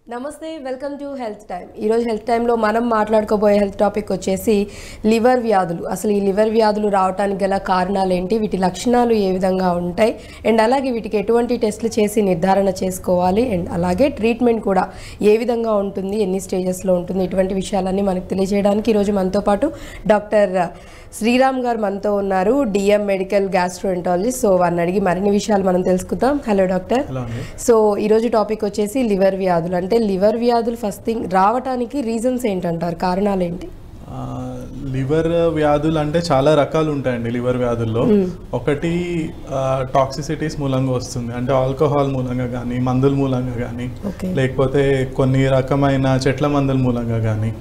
నమస్తే welcome to health time. ఈరోజు health టైంలో మనం మాట్లాడుకోబోయే హెల్త్ టాపిక్ వచ్చేసి లివర్ వ్యాధులు. అసలు ఈ లివర్ వ్యాధులు రావడానికి గల కారణాలు ఏంటి, వీటి లక్షణాలు ఏ విధంగా ఉంటాయి, అండ్ అలాగే వీటికి ఎటువంటి టెస్టులు చేసి నిర్ధారణ చేసుకోవాలి, అండ్ అలాగే ట్రీట్మెంట్ కూడా ఏ విధంగా ఉంటుంది, ఎన్ని స్టేజెస్లో ఉంటుంది, ఇటువంటి విషయాలన్నీ మనకు తెలియజేయడానికి ఈరోజు మనతో పాటు డాక్టర్ శ్రీరామ్ గారు మనతో ఉన్నారు, డిఎం మెడికల్ గ్యాస్ట్రోఎంటాలజిస్ట్. సో వారిని అడిగి మరిన్ని విషయాలు మనం తెలుసుకుందాం. Hello doctor. సో ఈరోజు టాపిక్ వచ్చేసి లివర్ వ్యాధులు. అంటే లివర్ వ్యాధులు ఫస్ట్ థింగ్ రావడానికి రీజన్స్ ఏంటంటారు, కారణాలు ఏంటి? లివర్ వ్యాధులు అంటే చాలా రకాలు ఉంటాయండి. లివర్ వ్యాధుల్లో ఒకటి టాక్సిసిటీస్ మూలంగా వస్తుంది, అంటే ఆల్కహాల్ మూలంగా కానీ, మందుల మూలంగా కానీ, లేకపోతే కొన్ని రకమైన చెట్ల మందుల మూలంగా కానీ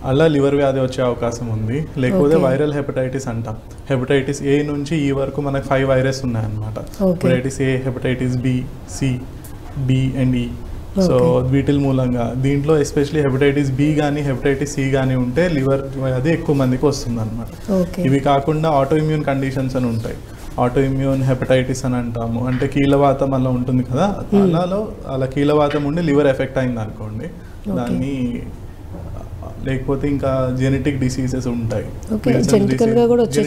అలా లివర్ వ్యాధి వచ్చే అవకాశం ఉంది. లేకపోతే వైరల్ హెపటైటిస్ అంటాం. హెపటైటిస్ ఏ నుంచి ఈ వరకు మనకు 5 వైరస్ ఉన్నాయన్నమాట. Hepatitis A, hepatitis B, C, D and E. So వీటి మూలంగా దీంట్లో ఎస్పెషలీ హెపటైటిస్ బి కానీ హెపటైటిస్ సి కానీ ఉంటే లివర్ వ్యాధి ఎక్కువ మందికి వస్తుంది అనమాట. ఇవి కాకుండా ఆటో ఇమ్యూన్ కండిషన్స్ అని ఉంటాయి. ఆటో ఇమ్యూన్ హెపటైటిస్ అని అంటాము, అంటే కీలవాతం అలా ఉంటుంది కదా, అలా కీలవాతం ఉండి లివర్ ఎఫెక్ట్ అయింది అనుకోండి, దాన్ని. లేకపోతే ఇంకా జెనెటిక్ డిసీజెస్ ఉంటాయి, జెనెటికల్ గా కూడా వచ్చే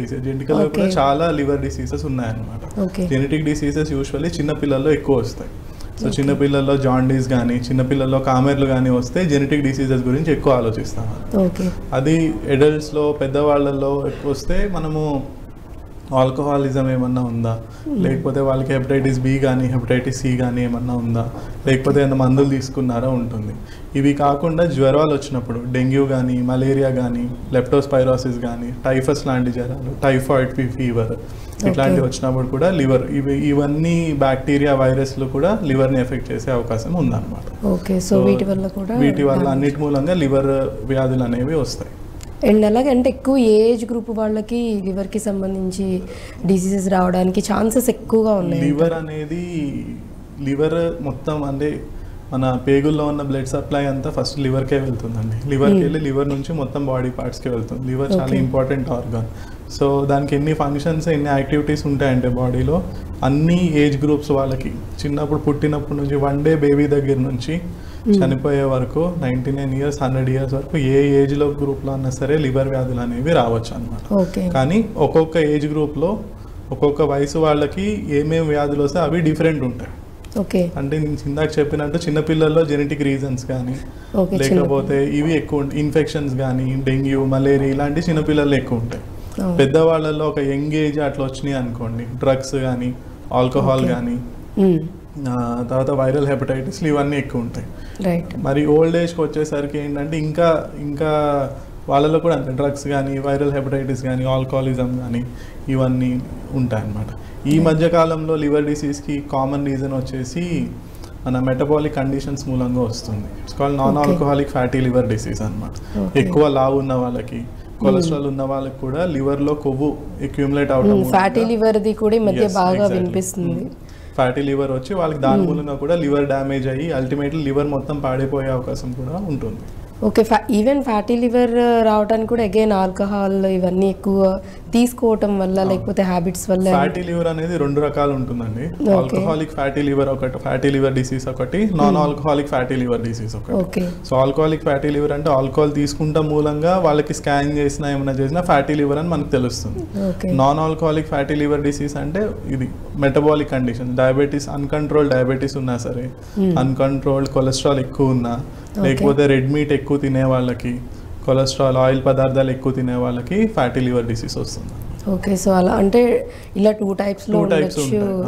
డిసీజ్. జెనెటికల్ గా కూడా చాలా లివర్ డిసీజెస్ ఉన్నాయన్నమాట. జెనెటిక్ డిసీజెస్ యూజువల్లీ చిన్నపిల్లల్లో ఎక్కువ వస్తాయి. సో చిన్నపిల్లల్లో జాండీస్ కానీ, చిన్నపిల్లల్లో కామెర్లు కానీ వస్తే జెనెటిక్ డిసీజెస్ గురించి ఎక్కువ ఆలోచిస్తాం. అది అడల్ట్స్లో, పెద్దవాళ్ళల్లో ఎక్కువ వస్తే మనము ఆల్కహాలిజం ఏమన్నా ఉందా, లేకపోతే వాళ్ళకి హెపటైటిస్ బి కానీ హెపటైటిస్ సి కానీ ఏమన్నా ఉందా, లేకపోతే ఏమైనా మందులు తీసుకున్నారా ఉంటుంది. ఇవి కాకుండా జ్వరాలు వచ్చినప్పుడు డెంగ్యూ కానీ, మలేరియా కానీ, లెప్టోస్పైరోసిస్ కానీ, టైఫస్ లాంటి జ్వరాలు, టైఫాయిడ్ ఫీవర్ ఇట్లాంటివి వచ్చినప్పుడు కూడా లివర్ ఇవన్నీ బ్యాక్టీరియా, వైరస్లు కూడా లివర్ని ఎఫెక్ట్ చేసే అవకాశం ఉందన్నమాట. వీటి వల్ల అన్నిటి మూలంగా లివర్ వ్యాధులు అనేవి వస్తాయి. అండ్ అలాగే అంటే ఎక్కువ ఏజ్ గ్రూప్ వాళ్ళకి లివర్కి సంబంధించి డిసీజెస్ రావడానికి ఛాన్సెస్ ఎక్కువగా ఉన్నాయి. లివర్ మొత్తం అంటే మన పేగుల్లో ఉన్న బ్లడ్ సప్లై అంతా ఫస్ట్ లివర్కే వెళ్తుందండి. లివర్కి వెళ్ళి లివర్ నుంచి మొత్తం బాడీ పార్ట్స్కి వెళ్తుంది. లివర్ చాలా ఇంపార్టెంట్ ఆర్గాన్. సో దానికి ఎన్ని ఫంక్షన్స్, ఎన్ని యాక్టివిటీస్ ఉంటాయంటే బాడీలో అన్ని ఏజ్ గ్రూప్స్ వాళ్ళకి, చిన్నప్పుడు పుట్టినప్పటి నుంచి 1 డే బేబీ దగ్గర నుంచి చనిపోయే వరకు 99 years 100 years వరకు ఏ ఏజ్లో గ్రూప్లో అన్నా సరే లివర్ వ్యాధులు అనేవి రావచ్చు అనమాట. కానీ ఒక్కొక్క ఏజ్ గ్రూప్లో ఒక్కొక్క వయసు వాళ్ళకి ఏమేమి వ్యాధులు వస్తే అవి డిఫరెంట్ ఉంటాయి. అంటే నేను ఇందాక చెప్పినట్టు చిన్నపిల్లల్లో జెనెటిక్ రీజన్స్ కానీ, లేకపోతే ఇవి ఎక్కువ ఇన్ఫెక్షన్స్ కానీ, డెంగ్యూ, మలేరియా ఇలాంటి చిన్నపిల్లల్లో ఎక్కువ ఉంటాయి. పెద్దవాళ్ళల్లో ఒక యంగ్ ఏజ్ అట్లా వచ్చినాయి అనుకోండి, డ్రగ్స్ కానీ, ఆల్కహాల్ కానీ, తర్వాత వైరల్ హెపటైటిస్లు ఇవన్నీ ఎక్కువ ఉంటాయి. మరి ఓల్డ్ ఏజ్కి వచ్చేసరికి ఏంటంటే ఇంకా వాళ్ళలో కూడా అంతే డ్రగ్స్ కానీ, వైరల్ హెపటైటిస్ కానీ, ఆల్కహాలిజం కానీ ఇవన్నీ ఉంటాయి అన్నమాట. ఈ మధ్యకాలంలో లివర్ డిసీజ్కి కామన్ రీజన్ వచ్చేసి మన మెటబాలిక్ కండిషన్స్ మూలంగా వస్తుంది. It's called non alcoholic fatty liver disease అనమాట. ఎక్కువ లావు ఉన్న వాళ్ళకి, కొలెస్ట్రాల్ ఉన్న వాళ్ళకి కూడా లివర్లో కొవ్వు అక్యూములేట్ అవడం, ఫ్యాటీ లివర్ది కూడా ఈ మధ్య బాగా వినిపిస్తుంది. ఫ్యాటీ లివర్ వచ్చి వాళ్ళకి దాని మూలంగా కూడా లివర్ డ్యామేజ్ అయ్యి అల్టిమేట్లీ లివర్ మొత్తం పాడైపోయే అవకాశం కూడా ఉంటుంది. ఈవెన్ ఫ్యాటీ లివర్ రావడానికి కూడా అగైన్ ఆల్కహాల్ ఇవన్నీ ఎక్కువ తీసుకోవటం వల్ల, లేకపోతే హ్యాబిట్స్ వల్ల. ఫ్యాటీ లివర్ అనేది 2 రకాలు ఉంటుందండి. ఆల్కహాలిక్ ఫ్యాటీ లివర్ ఒకటి, ఫ్యాటీ లివర్ డిసీజ్ ఒకటి, non alcoholic fatty liver disease ఒకటి. సో ఆల్కహాలిక్ ఫ్యాటీ లివర్ అంటే ఆల్కహాల్ తీసుకుంటాం మూలంగా వాళ్ళకి స్కాన్ చేసినా ఏమైనా చేసినా ఫ్యాటీ లివర్ అని మనకు తెలుస్తుంది. Non alcoholic fatty liver disease అంటే ఇది metabolic condition, diabetes, uncontrolled diabetes ఉన్నా సరే, అన్కంట్రోల్డ్ కొలెస్ట్రాల్ ఎక్కువ ఉన్నా, లేకపోతే రెడ్ మీట్ ఎక్కువ తినే వాళ్ళకి, కొలెస్ట్రాల్, ఆయిల్ పదార్థాలు ఎక్కువ తినే వాళ్ళకి ఫ్యాటీ లివర్ డిసీజ్ వస్తుంది. సో అలా అంటే ఇలా 2 టైప్స్లో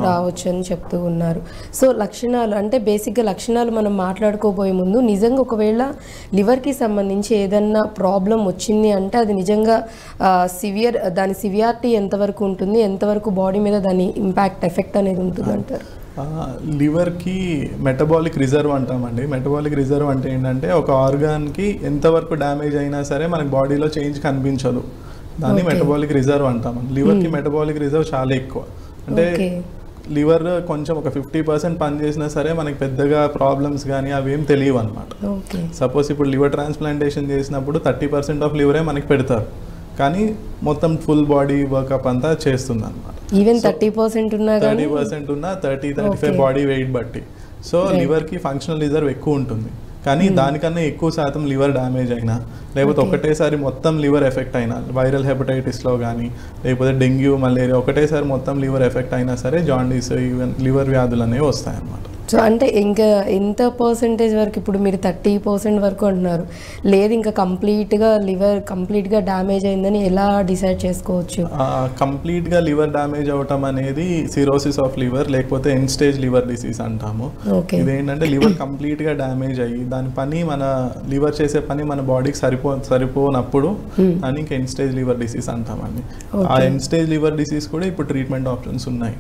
రావచ్చు అని చెప్తూ ఉన్నారు. సో లక్షణాలు అంటే బేసిక్గా లక్షణాలు మనం మాట్లాడుకోబోయే ముందు, నిజంగా ఒకవేళ లివర్కి సంబంధించి ఏదన్నా ప్రాబ్లం వచ్చింది అంటే అది నిజంగా దాని సివియారిటీ ఎంతవరకు ఉంటుంది, ఎంతవరకు బాడీ మీద దాని ఇంపాక్ట్, ఎఫెక్ట్ అనేది ఉంటుంది అంటారు? లివర్కి మెటబాలిక్ రిజర్వ్ అంటామండి. మెటబాలిక్ రిజర్వ్ అంటే ఏంటంటే ఒక ఆర్గాన్కి ఎంతవరకు డ్యామేజ్ అయినా సరే మనకి బాడీలో చేంజ్ కనిపించదు, దాన్ని మెటబాలిక్ రిజర్వ్ అంటాం. లివర్కి మెటబాలిక్ రిజర్వ్ చాలా ఎక్కువ. అంటే లివర్ కొంచెం ఒక 50% పనిచేసినా సరే మనకి పెద్దగా ప్రాబ్లమ్స్ కానీ అవేం తెలియవు అనమాట. సపోజ్ ఇప్పుడు లివర్ ట్రాన్స్ప్లాంటేషన్ చేసినప్పుడు 30% ఆఫ్ లివరే మనకి పెడతారు, కానీ మొత్తం ఫుల్ బాడీ వర్కప్ అంతా చేస్తుంది అనమాట. ఈవెన్ 30% ఉన్నా 30% ఉన్నా 30-35 బాడీ వెయిట్ బట్టి సో లివర్కి ఫంక్షనల్ రిజర్వ్ ఎక్కువ ఉంటుంది, కానీ దానికన్నా ఎక్కువ శాతం లివర్ డ్యామేజ్ అయినా లేకపోతే ఒకటేసారి మొత్తం లివర్ ఎఫెక్ట్ అయినా, వైరల్ హెపటైటిస్లో కానీ లేకపోతే డెంగ్యూ మలేరియా ఒకటేసారి మొత్తం లివర్ ఎఫెక్ట్ అయినా సరే జాండీస్ ఈవెన్ లివర్ వ్యాధులు అనేవి వస్తాయన్నమాట. సో అంటే ఇంకా ఎంత పర్సెంటేజ్ వరకు, ఇప్పుడు మీరు 30% వరకు అంటున్నారు, లేదు ఇంకా లివర్ కంప్లీట్గా డ్యామేజ్ అయిందని ఎలా డిసైడ్ చేసుకోవచ్చు? కంప్లీట్గా లివర్ డ్యామేజ్ అవటం అనేది సిరోసిస్ ఆఫ్ లివర్ లేకపోతే ఎండ్ స్టేజ్ లివర్ డిసీజ్ అంటాము. ఇదేంటంటే లివర్ కంప్లీట్గా డ్యామేజ్ అయ్యి దాని పని మన లివర్ చేసే పని మన బాడీకి సరిపోనప్పుడు దానికి ఎండ్ స్టేజ్ లివర్ డిసీజ్ అంటామండి. ఆ ఎండ్ స్టేజ్ లివర్ డిసీజ్ కూడా ఇప్పుడు ట్రీట్మెంట్ ఆప్షన్స్ ఉన్నాయి.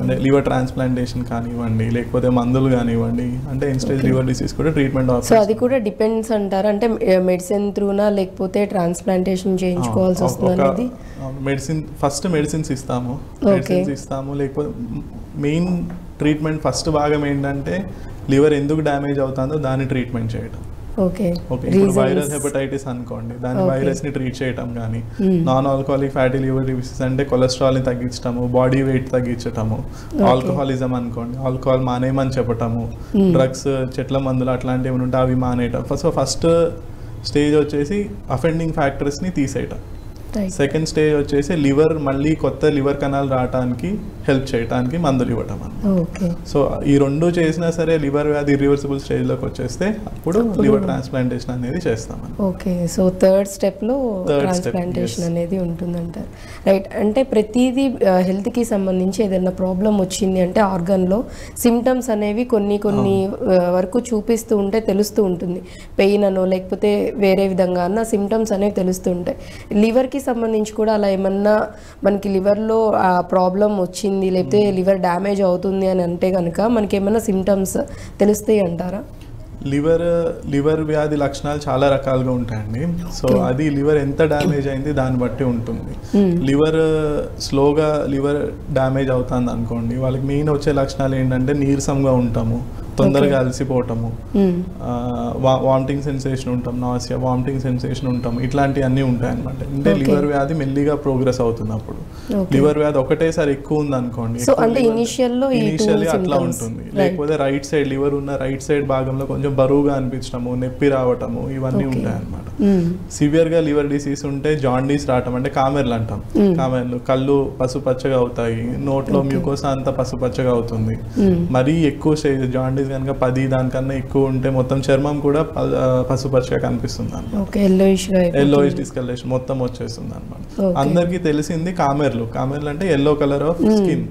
అంటే లివర్ ట్రాన్స్ప్లాంటేషన్ కానివ్వండి లేకపోతే మందులు కానివ్వండి, అంటే ఎండ్ స్టేజ్ లివర్ డిసీజ్ కూడా ట్రీట్మెంట్ ఆప్షన్. సో అది కూడా డిపెండ్స్ అంటారు, అంటే మెడిసిన్ త్రూనా లేకపోతే ట్రాన్స్ప్లాంటేషన్ చేయించుకోవాల్సి వస్తుంది? మెడిసిన్స్ ఇస్తాము లేకపోతే మెయిన్ ట్రీట్మెంట్ ఫస్ట్ భాగం ఏంటంటే లివర్ ఎందుకు డ్యామేజ్ అవుతుందో దాన్ని ట్రీట్మెంట్ చేయడం. ఇప్పుడు వైరల్ హెపటైటిస్ అనుకోండి, దాని వైరస్ ని ట్రీట్ చేయటం కానీ, non alcoholic fatty liver disease అంటే కొలెస్ట్రాల్ ని తగ్గించటము, బాడీ వెయిట్ తగ్గించటము, ఆల్కహాలిజం అనుకోండి ఆల్కహాల్ మానేయమని చెప్పటము, డ్రగ్స్ చెట్ల మందులు అట్లాంటివి ఉంటే అవి మానేయటం. ఫస్ట్ స్టేజ్ వచ్చేసి అఫెండింగ్ ఫ్యాక్టర్స్ ని తీసేయటం. సెకండ్ స్టేజ్ వచ్చేసి లివర్ మళ్ళీ కొత్త లివర్ కణాలు రావడానికి హెల్ప్ చేయడానికి మందులు ఇవ్వటం అన్నమాట. సో ఈ రెండు చేసినా సరే లివర్ వ్యాధి ఇర్రివర్సిబుల్ స్టేజ్లోకి వచ్చేస్తే అప్పుడు లివర్ ట్రాన్స్ప్లాంటేషన్ అనేది చేస్తాం. ఓకే, సో థర్డ్ స్టెప్లో ట్రాన్స్ప్లాంటేషన్ అనేది ఉంటుందంటారు. రైట్, అంటే ప్రతిదీ హెల్త్కి సంబంధించి ఏదైనా ప్రాబ్లం వచ్చింది అంటే ఆర్గన్లో సిమ్టమ్స్ అనేవి కొన్ని వరకు చూపిస్తూ ఉంటే తెలుస్తూ ఉంటుంది. పెయిన్ అనో లేకపోతే వేరే విధంగా అన్న సిమ్టమ్స్ అనేవి తెలుస్తూ ఉంటాయి. లివర్కి సంబంధించి కూడా అలా ఏమన్నా మనకి లివర్లో ప్రాబ్లం వచ్చింది లేకపోతే లివర్ డ్యామేజ్ అవుతుంది అని అంటే కనుక మనకి ఏమన్నా సిమ్టమ్స్ తెలుస్తాయి అంటారా? లివర్ వ్యాధి లక్షణాలు చాలా రకాలుగా ఉంటాయండి. సో అది లివర్ ఎంత డ్యామేజ్ అయింది దాన్ని బట్టి ఉంటుంది. స్లోగా లివర్ డ్యామేజ్ అవుతుంది అనుకోండి, వాళ్ళకి మెయిన్ వచ్చే లక్షణాలు ఏంటంటే నీరసంగా ఉంటాము, తొందరగా అలసిపోవటము, వామిటింగ్ సెన్సేషన్ ఉంటాం, నాసియా వామిటింగ్ సెన్సేషన్ ఉంటాం, ఇట్లాంటివన్నీ ఉంటాయి అనమాట. అంటే లివర్ వ్యాధి మెల్లిగా ప్రోగ్రెస్ అవుతుంది. అప్పుడు లివర్ వ్యాధి ఒకటేసారి ఎక్కువ ఉంది అనుకోండి, ఇనిషియల్లీ అట్లా ఉంటుంది. లేకపోతే లివర్ ఉన్న రైట్ సైడ్ భాగంలో కొంచెం బరువుగా అనిపించడము, నొప్పి రావటము, ఇవన్నీ ఉంటాయి అనమాట. సివియర్ గా లివర్ డిసీజ్ ఉంటే జాండీస్ రావటం, అంటే కామెర్లు అంటాం. కామెర్లు కళ్ళు పసుపచ్చగా అవుతాయి, నోట్లో మ్యూకోసా అంతా పసుపచ్చగా అవుతుంది. మరీ ఎక్కువ స్టేజ్ జాండీస్ కనుక 10 దానికన్నా ఎక్కువ ఉంటే మొత్తం చర్మం కూడా పసుపచ్చగా కనిపిస్తుంది అనమాట. ఎల్లోయిష్ డిస్కలరేషన్ మొత్తం వచ్చేస్తుంది అనమాట. అందరికి తెలిసింది కామెర్లు అంటే yellow colour of skin.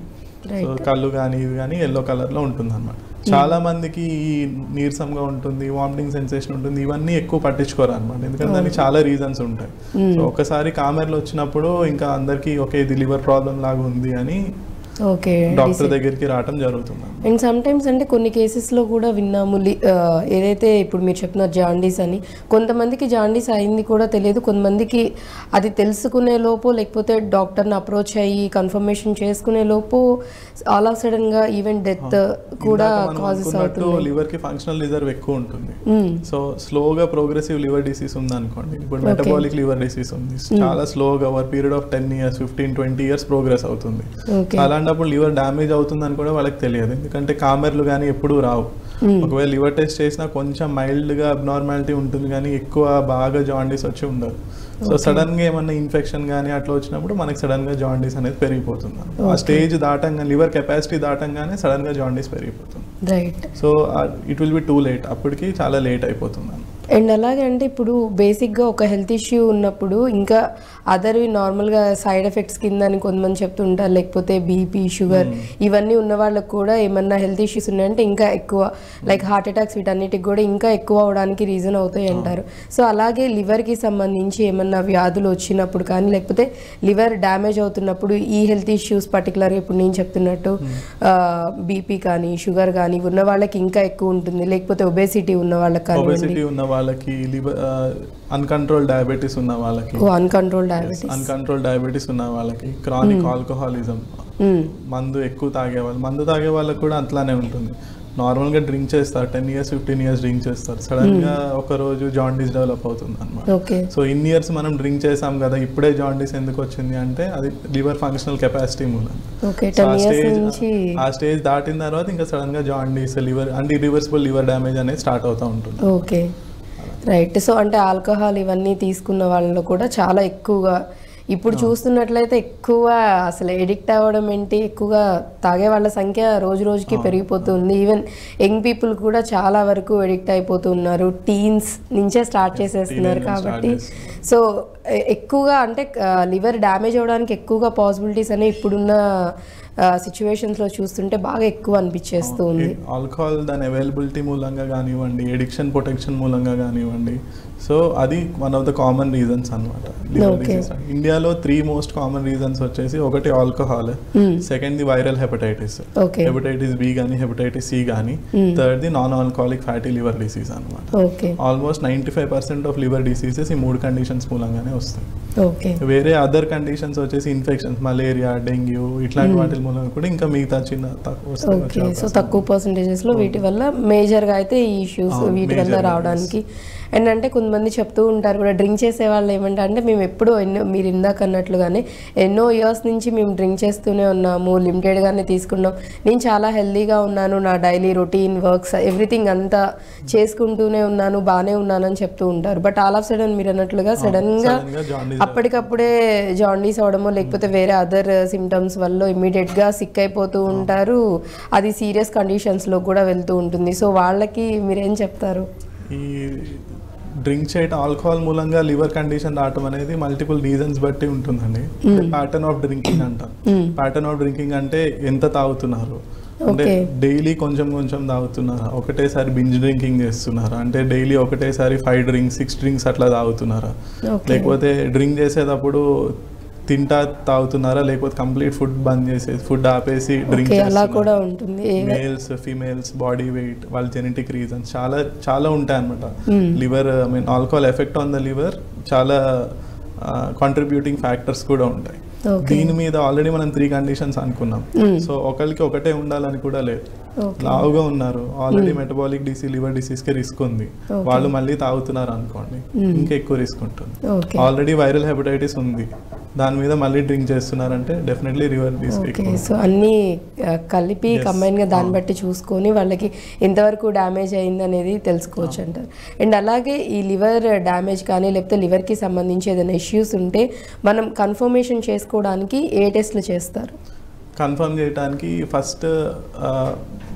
So కళ్ళు కానీ ఇవి కానీ ఎల్లో కలర్ లో ఉంటుంది అనమాట. చాలా మందికి ఈ నీరసంగా ఉంటుంది, వామిటింగ్ సెన్సేషన్ ఉంటుంది, ఇవన్నీ ఎక్కువ పట్టించుకోరు అనమాట, ఎందుకంటే దానికి చాలా రీజన్స్ ఉంటాయి. సో ఒకసారి కామెర్లు వచ్చినప్పుడు ఇంకా అందరికి ఇది లివర్ ప్రాబ్లం లాగా ఉంది అని డాక్టర్ దగ్గరికి రావడం జరుగుతుంది. అండ్ సమ్ టైమ్స్ అంటే కొన్ని కేసెస్లో కూడా విన్నాము, ఏదైతే ఇప్పుడు మీరు చెప్పిన జాండీస్ అని, కొంతమందికి జాండీస్ అయింది కూడా తెలియదు, కొంతమందికి అది తెలుసుకునే లోపు లేకపోతే డాక్టర్ని అప్రోచ్ అయ్యి కన్ఫర్మేషన్ చేసుకునే లోపు ఆల్ ఆఫ్ సడన్ గా ఈవెన్ డెత్ కూడా కాజెస్ అవుతుంది. లివర్ కి ఫంక్షనల్ రిజర్వ్ ఎక్కువ ఉంటుంది. సో స్లోగా ప్రోగ్రెసివ్ లివర్ డిసీజ్ ఉంది అనుకోండి, ఇప్పుడు మెటబాలిక్ లివర్ డిసీజ్ ఉంది, చాలా స్లోగా over period of 10 years 15-20 years progress అవుతుంది. అలాంటప్పుడు లివర్ డ్యామేజ్ అవుతుందని కూడా వాళ్ళకి తెలియదు, ఎందుకంటే కామెర్లు కానీ ఎప్పుడు రావు. ఒకవేళ లివర్ టెస్ట్ చేసినా కొంచెం మైల్డ్ గా అబ్నార్మాలిటీ ఉంటుంది కానీ ఎక్కువ బాగా జాండీస్ వచ్చి ఉండదు. సో సడన్ గా ఏమన్నా ఇన్ఫెక్షన్ కానీ అట్లా వచ్చినప్పుడు మనకి సడన్ గా జాండీస్ అనేది పెరిగిపోతుంది. ఆ స్టేజ్ దాటంగా లివర్ కెపాసిటీ దాటంగానే సడన్ గా జాండీస్ పెరిగిపోతుంది. So it will be too late, అప్పటికి చాలా లేట్ అయిపోతుంది. అండ్ అలాగే అంటే ఇప్పుడు బేసిక్గా ఒక హెల్త్ ఇష్యూ ఉన్నప్పుడు ఇంకా అదర్వి నార్మల్గా సైడ్ ఎఫెక్ట్స్ కింద అని కొంతమంది చెప్తుంటారు, లేకపోతే బీపీ షుగర్ ఇవన్నీ ఉన్న వాళ్ళకు కూడా ఏమన్నా హెల్త్ ఇష్యూస్ ఉన్నాయంటే ఇంకా ఎక్కువ లైక్ హార్ట్ అటాక్స్ వీటన్నిటికి కూడా ఇంకా ఎక్కువ అవడానికి రీజన్ అవుతాయి అంటారు. సో అలాగే లివర్కి సంబంధించి ఏమన్నా వ్యాధులు వచ్చినప్పుడు కానీ లేకపోతే లివర్ డ్యామేజ్ అవుతున్నప్పుడు ఈ హెల్త్ ఇష్యూస్ పర్టికులర్గా ఇప్పుడు నేను చెప్తున్నట్టు బీపీ కానీ షుగర్ కానీ ఉన్న వాళ్ళకి ఇంకా ఎక్కువ ఉంటుంది, లేకపోతే ఒబేసిటీ ఉన్న వాళ్ళకి కానీ వాళ్ళకి అన్కంట్రోల్ డయాబెటీస్ ఉన్న వాళ్ళకి అన్కంట్రోల్ డయాబెటీస్ ఉన్న వాళ్ళకి క్రానిక్ ఆల్కహాలిజం మందు ఎక్కువ తాగే వాళ్ళకి కూడా అట్లానే ఉంటుంది. నార్మల్గా డ్రింక్ చేస్తారు 10 years 15 years డ్రింక్ చేస్తారు, సడన్గా ఒక రోజు జాండీస్ డెవలప్ అవుతుంది అనమాట. సో ఇన్ని ఇయర్స్ మనం డ్రింక్ చేసాం కదా, ఇప్పుడే జాండీస్ ఎందుకు వచ్చింది అంటే అది లివర్ ఫంక్షనల్ కెపాసిటీ మూలంగా. ఆ స్టేజ్ దాటిన తర్వాత ఇంకా సడన్గా జాండీస్, లివర్ అంటే ఇరివర్సిబుల్ లివర్ డ్యామేజ్ అనేది స్టార్ట్ అవుతూ ఉంటుంది. Okay, right. సో అంటే ఆల్కహాల్ ఇవన్నీ తీసుకున్న వాళ్ళలో కూడా చాలా ఎక్కువగా ఇప్పుడు చూస్తున్నట్లయితే ఎక్కువ అసలు ఎడిక్ట్ అవ్వడం ఏంటి, ఎక్కువగా తాగే వాళ్ళ సంఖ్య రోజు రోజుకి పెరిగిపోతుంది. ఈవెన్ యంగ్ పీపుల్ కూడా చాలా వరకు ఎడిక్ట్ అయిపోతున్నారు, టీన్స్ నుంచే స్టార్ట్ చేసేస్తున్నారు. కాబట్టి సో ఎక్కువగా అంటే లివర్ డ్యామేజ్ అవ్వడానికి ఎక్కువగా పాసిబిలిటీస్ అనేవి ఇప్పుడున్న సిచ్యువేషన్స్లో చూస్తుంటే బాగా ఎక్కువ అనిపించేస్తూ ఉంది. ఆల్కహాల్ దాని అవైలబిలిటీ మూలంగా కానివ్వండి, ఎడిక్షన్ ప్రొటెక్షన్ మూలంగా కానివ్వండి, సో అది one of the common reasons అనమాట. ఇండియాలో 3 most కామన్ రీజన్స్ వచ్చేసి, ఒకటి alcohol, second the viral hepatitis, hepatitis B కానీ హెపటైటిస్ సి కానీ, third the non alcoholic fatty liver disease అనమాట. ఆల్మోస్ట్ 95% ఆఫ్ లివర్ డిసీజెస్ ఈ 3 కండిషన్స్ మూలంగానే వస్తాయి. వేరే అదర్ కండిషన్స్ వచ్చేసి ఇన్ఫెక్షన్స్, మలేరియా, డెంగ్యూ ఇట్లాంటి వాటి మూలంగా కూడా ఇంకా మిగతా చిన్న తక్కువ పర్సెంటేజెస్ లో వీటి వల్ల మేజర్గా అయితే ఈ ఇష్యూస్ వీటి వల్ల రావడానికి. అండ్ అంటే కొంతమంది చెప్తూ ఉంటారు కూడా, డ్రింక్ చేసే వాళ్ళు ఏమంటే అంటే మేము ఎప్పుడూ మీరు ఇందాక అన్నట్లుగానే ఎన్నో ఇయర్స్ నుంచి మేము డ్రింక్ చేస్తూనే ఉన్నాము, లిమిటెడ్గానే తీసుకున్నాం, నేను చాలా హెల్తీగా ఉన్నాను, నా డైలీ రొటీన్ వర్క్స్ ఎవ్రీథింగ్ అంతా చేసుకుంటూనే ఉన్నాను, బాగానే ఉన్నాను అని చెప్తూ ఉంటారు. బట్ ఆల్ ఆఫ్ సడన్ మీరు అన్నట్లుగా సడన్గా అప్పటికప్పుడే జాండీస్ అవడమో లేకపోతే వేరే అదర్ సిమ్టమ్స్ వల్ల ఇమ్మీడియట్గా సిక్ అయిపోతూ ఉంటారు, అది సీరియస్ కండిషన్స్లో కూడా వెళ్తూ ఉంటుంది. సో వాళ్ళకి మీరేం చెప్తారు? ఈ డ్రింక్ చేయడం, ఆల్కహాల్ మూలంగా లివర్ కండిషన్ రావటం అనేది మల్టిపుల్ రీజన్స్ బట్టి ఉంటుందండి. ప్యాటర్న్ ఆఫ్ డ్రింకింగ్ అంటాం. ప్యాటర్న్ ఆఫ్ డ్రింకింగ్ అంటే ఎంత తాగుతున్నారు, అంటే డైలీ కొంచెం కొంచెం తాగుతున్నారా, ఒకటేసారి బింజ్ డ్రింకింగ్ చేస్తున్నారా, అంటే డైలీ ఒకటేసారి 5 drinks 6 drinks అట్లా తాగుతున్నారా, లేకపోతే డ్రింక్ చేసేటప్పుడు తింటా తాగుతున్నారా, లేకపోతే కంప్లీట్ ఫుడ్ బంద్ చేసి ఫుడ్ ఆపేసి డ్రింక్ కూడా ఉంటుంది. మేల్స్ ఫీమేల్స్ బాడీ వెయిట్, వాళ్ళ జెనెటిక్ రీజన్స్ చాలా ఉంటాయి అనమాట. Liver I mean alcohol effect on the liver చాలా కాంట్రిబ్యూటింగ్ ఫ్యాక్టర్స్ కూడా ఉంటాయి. దీని మీద ఆల్రెడీ మనం 3 కండిషన్స్ అనుకున్నాం. సో ఒకరికి ఒకటే ఉండాలని కూడా లేదు. లావుగా ఉన్నారు, already metabolic disease, liver disease కి రిస్క్ ఉంది, వాళ్ళు మళ్ళీ తాగుతున్నారు అనుకోండి, ఇంకా ఎక్కువ రిస్క్ ఉంటుంది. ఆల్రెడీ వైరల్ హెపటైటిస్ ఉంది, దాని మీద మళ్ళీ డ్రింక్ చేస్తున్నారంటే డెఫినెట్లీ లివర్ డిసీజ్. సో అన్ని కలిపి కంబైన్ గా దాన్ని బట్టి చూసుకొని వాళ్ళకి ఎంతవరకు డ్యామేజ్ అయింది అనేది తెలుసుకోవచ్చు అంటారు. అండ్ అలాగే ఈ లివర్ డ్యామేజ్ కానీ లేకపోతే లివర్ కి సంబంధించి ఏదైనా ఇష్యూస్ ఉంటే మనం కన్ఫర్మేషన్ చేసుకోవడానికి ఏ టెస్ట్లు చేస్తారు? కన్ఫర్మ్ చేయడానికి ఫస్ట్